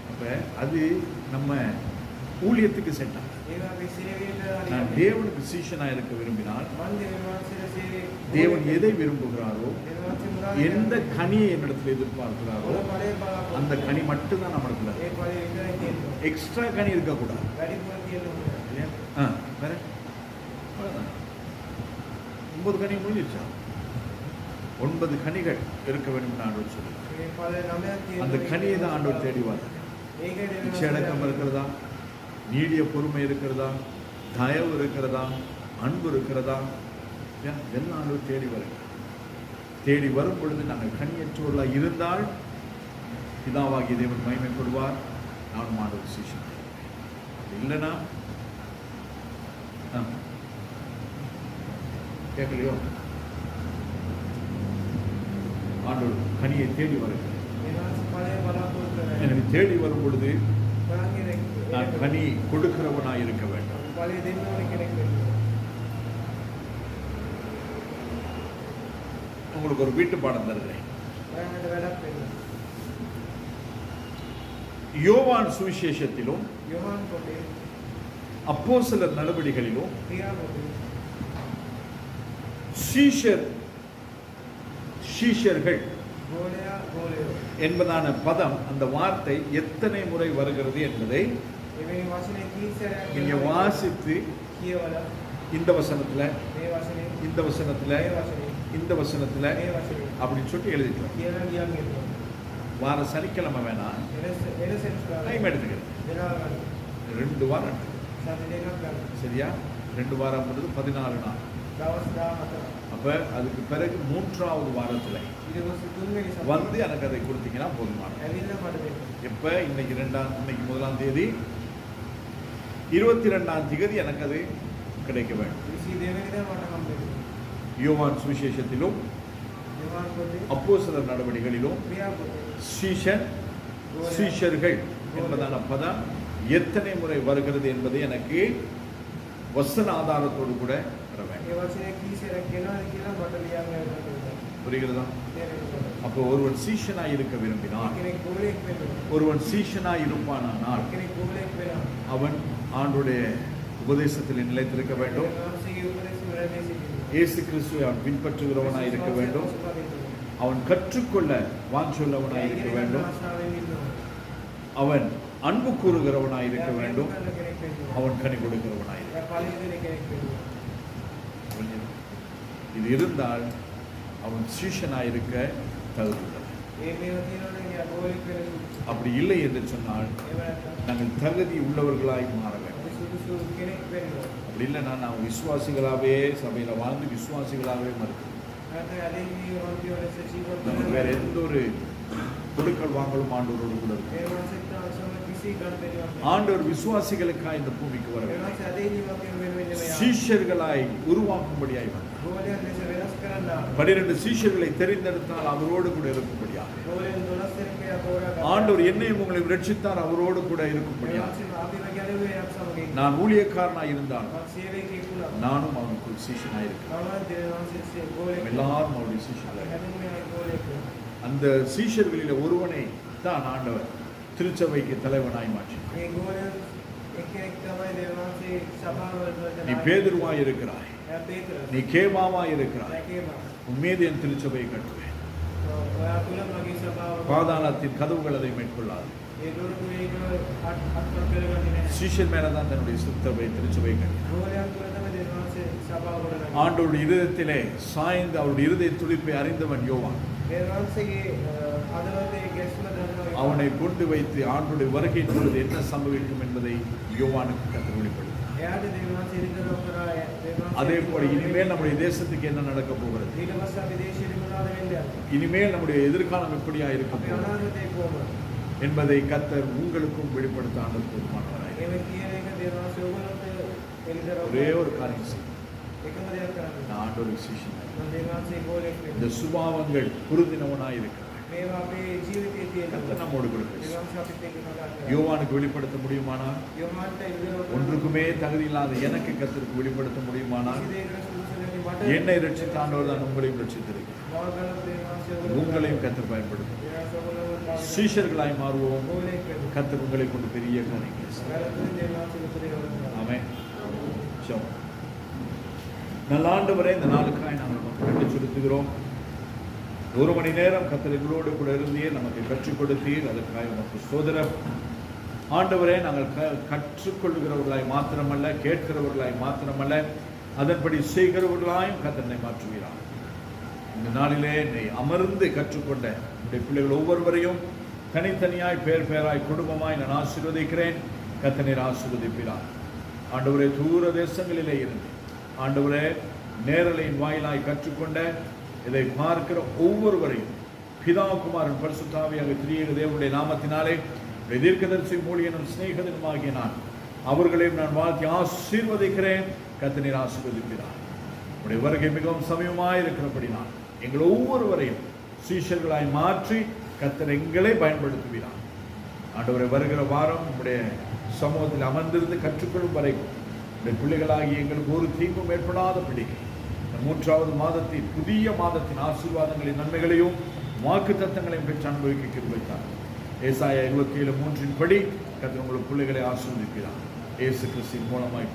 அப்ப அது நம்ம ஊழியத்துக்கு செட் ஆகும். நான் தேவனுக்கு சீஷனா இருக்க விரும்பினால் தேவன் எதை விரும்புகிறாரோ, எந்த கனியை என்னிடத்துல எதிர்பார்க்கிறாரோ அந்த கனி மட்டும்தான் நம்மிடத்துல. எக்ஸ்ட்ரா கனி இருக்கக்கூடாது. வேற 9 கனி முடிஞ்சிருச்சா? 9 கனிகள் இருக்க வேண்டும் ஆண்டவர் சொல்லுங்க. அந்த கனியை தான் ஆண்டவர் தேடிவார். இச்சடக்கம் இருக்கிறதா, நீடிய பொறுமை இருக்கிறதா, தயவு இருக்கிறதா, அன்பு இருக்கிறதா, இதெல்லாம் ஆண்டவர் தேடி வருகிறார். தேடி வரும் பொழுது நாங்கள் கனியற்றவர்களாக இருந்தால் பிதாவாகிய தேவன் மகிமைப்படுவார், நானும் ஆண்டவர் சீஷன். இல்லைன்னா கேட்கலையோ, ஆண்டவர் கனியை தேடி வருகிறார். எனக்கு தேடி வரும் பொழுது நான் கனி கொடுக்கிறவனாய் இருக்க வேண்டும். உங்களுக்கு ஒரு வீட்டு பாடம் தருகிறேன். யோவான் சுவிசேஷத்திலும் அப்போஸ்தலர் நடவடிக்கைகளிலும் சீஷர்கள் என்பதான பதம், அந்த வார்த்தை எத்தனை முறை வருகிறது என்பதை நீங்க வாசித்து இந்த வசனத்துல இந்த வசனத்துல இந்த வசனத்துல அப்படின்னு சொல்லிட்டு எழுதிக்கலாம். வார சனிக்கிழமை வேணா டைம் எடுத்துக்கிறேன். 2 வாரம் சரியா? 2 வாரம் 14 நாள். அப்ப அதுக்கு பிறகு 3வது வாரத்துல வந்து எனக்கு அதை கொடுத்தீங்கன்னா போதுமானது. எப்ப இன்னைக்கு 1ஆம் தேதி 22ஆம் தேதி எனக்கு அது கிடைக்க வேண்டும். யோவான் சுவிசேஷத்திலும் அப்போஸ்தலர் நடவடிக்கைகளிலும் சீஷர்கள் என்பதான பதம் எத்தனை முறை வருகிறது என்பதை எனக்கு வசன ஆதாரத்தோடு கூட வர வேண்டும். புரிகிறதா? அப்போ ஒருவன் சீஷனாய் இருக்க விரும்பினான், ஒருவன் சீஷனாய் இருப்பானால் அவன் ஆண்டுடைய உபதேசத்தில் நிலைத்திருக்க வேண்டும். இயேசு கிறிஸ்துவை அவன் பின்பற்றுகிறவனாய் இருக்க வேண்டும். அவன் கற்றுக்கொள்ள வாஞ்சொல்லவனாய் இருக்க வேண்டும். அவன் அன்பு கூறுகிறவனாய் இருக்க வேண்டும். அவன் கனி கொடுக்கிறவனாய் இது இருந்தால் அவன் சீஷனாய் இருக்க தகுதியுள்ளவன். அப்படி இல்லை என்று சொன்னால் நாங்கள் தகுதி உள்ளவர்களாய் மாற வேண்டும். அப்படி இல்லைன்னா நான் விசுவாசிகளாகவே சபையில் வாழ்ந்து விசுவாசிகளாகவே மறுக்கிறோம். வேற எந்த ஒரு கொடுக்கல் வாங்கலும் ஆண்டவரோடு கூட இருக்கு. ஆண்டவர் விசுவாசிகளுக்காய் இந்த பூமிக்கு வர சீஷர்களாய் உருவாக்கும்படியாய் வந்தார். 12 சீஷர்களை தெரிந்தெடுத்தால் அவரோடு கூட இருக்கும்படியாக ஆண்டவர் என்னையும் உங்களை ரட்சித்தார், அவரோடு கூட இருக்கும்படியாக. நான் ஊழியக்காரனாய் இருந்தால் நானும் அவனுக்குள் சீஷனாய் இருக்கிறேன். எல்லாரும் அவருடைய சீஷர்களாய். அந்த சீஷர்களில் ஒருவனை தான் ஆண்டவர் திருச்சபைக்கு தலைவனாய் மாற்றினார். நீ பேதுருவாய் இருக்கிறாய், நீ கேபாவாய் இருக்கிறாய். உம்மீது என் திருச்சபையை கட்டுவேன். பாதாளத்தின் கதவுகள் அதை மேற்கொள்ளாது. சீஷன் மேலதான் தன்னுடைய திருச்சபை கட்டினார். වහන්සේ සභාව ගොඩනගා. ஆண்டவருடைய இருதயத்திலே சாய்ந்து அவருடைய இருதய துடிப்பை அறிந்தவன் யோவான். දේව වහන්සේගේ හදවතේ ගැස්ම දැනනවා. அவனை கொண்டு வைத்து ஆண்டுடைய வருகையின் பொழுது என்ன சம்பவிக்கும் என்பதை யோவானுக்கு கர்த்தர் வெளிப்படுத்தினார். එයාට දේව වහන්සේ ඉදිරියට කරා දේව වහන්සේ அதே போல இனிமேல் நம்முடைய தேசத்துக்கு என்ன நடக்க போகிறது, ඊට පස්සේ අපි දේශීය මොනවාද වෙන්නේ? இனிமேல் நம்முடைய எதிர்காலம் எப்படியா இருக்க අපේ போகிறது අනාගතේ කොහොමද? என்பதை கர்த்தர் உங்களுக்கும் வெளிப்படுத்த ஆண்டவர் போதுமானவராய். ඒව කියන එක දේව වහන්සේ ඔයගොල්ලන්ට එළිදරව් ஒரே ஒரு காரியம் செய்யும், එකම දෙයක් කරන්න. நான் ஆண்டவருக்கு சிஷ்யன். මම දේව වහන්සේ ගෝලෙක් இந்த වෙන්න. சுபாவங்கள் புரிந்தினவனாய் இருக்கிறார். මේවා අපේ ජීවිතයේ තියෙන கர்த்தர் நம்மோடு கூட දේව பேசுவார். වහන්සේ අපිත් එක්ක කතා කරනවා. யோவானுக்கு வெளிப்படுத்த முடியுமானா, යොහන්ට එළිදරව් ஒன்றுக்குமே தகுதி இல்லாத எனக்கு கர்த்தருக்கு வெளிப்படுத்த முடியுமானா, කිසිදේකට සුදුසු නැති මට என்னை ரட்சித்த ஆண்டவர் தான் உங்களையும் ரட்சித்திருக்கிறார். මාර්ගවල දේව වහන්සේ உங்களையும் கர்த்தர் பயன்படுத்தும். දේව වහන්සේ ඔයගොල්ලන්ව පාවිච්චි சீஷர்களாய் மாறுவோம். ගෝලෙක් වෙන්න. கர்த்தர் உங்களை கொண்டு பெரிய காரியங்களை செய்வார். වැරදුනේ දේව වහන්සේ උපදේ කරනවා. ஆமென். ஜெபம். நல்ல ஆண்டவரே, இந்த நாளுக்காய் நாங்கள் உமக்கு நன்றி செலுத்துகிறோம். ஒரு மணி நேரம் கர்த்தர் எங்களோடு கூட இருந்தீர், நமக்கு கற்றுக் கொடுத்தீர், அதற்காக உமக்கு ஸ்தோத்திரம். ஆண்டவரே, நாங்கள் கற்றுக்கொள்கிறவர்களாய் மாத்திரமல்ல, கேட்கிறவர்களாய் மாத்திரமல்ல, அதன்படி செய்கிறவர்களாயும் கர்த்தரை மாற்றுகிறார். இந்த நாளிலே நீ அமர்ந்து கற்றுக்கொண்ட உடைய பிள்ளைகள் ஒவ்வொருவரையும் தனித்தனியாய் பேர் பேராய் குடும்பமாய் நான் ஆசீர்வதிக்கிறேன். கர்த்தர் ஆசீர்வதிப்பிறார். ஆண்டவரே, தூர தேசங்களிலே இருந்து ஆண்டவரே நேரலையின் வாயிலாய் கற்றுக்கொண்ட இதை பார்க்கிற ஒவ்வொருவரையும் பிதா குமாரன் பரிசுத்த ஆவியாக திரியேக தேவனுடைய நாமத்தினாலே தீர்க்கதரிசி மூலியனும் சிநேகிதனுமாகிய நான் அவர்களையும் நான் வாழ்த்தி ஆசீர்வதிக்கிறேன். கர்த்தர் ஆசீர்வதிக்கிறார். உடைய வருகை மிகவும் சமயமாய் இருக்கிறபடினால் எங்கள் ஒவ்வொருவரையும் சீஷர்களாய் மாற்றி கர்த்தர் எங்களை பயன்படுத்துகிறார். ஆண்டவரை வருகிற வாரம் உடைய சமூகத்தில் அமர்ந்திருந்து கற்றுக்கொள்ளும் வரைக்கும் உடைய பிள்ளைகளாகி எங்களுக்கு ஒரு தீங்கும் ஏற்படாத பிடிக்கும். இந்த 3வது மாதத்தின் புதிய மாதத்தின் ஆசீர்வாதங்களின் நன்மைகளையும் வாக்கு தத்தங்களையும் பெற்று அனுபவிக்க கிருபைத்தார். ஏசாயா 27:3 படி கர்த்தர் உங்கள் பிள்ளைகளை ஆசீர்வதிக்கிறார். இயேசு கிறிஸ்துவின் மூலமாய்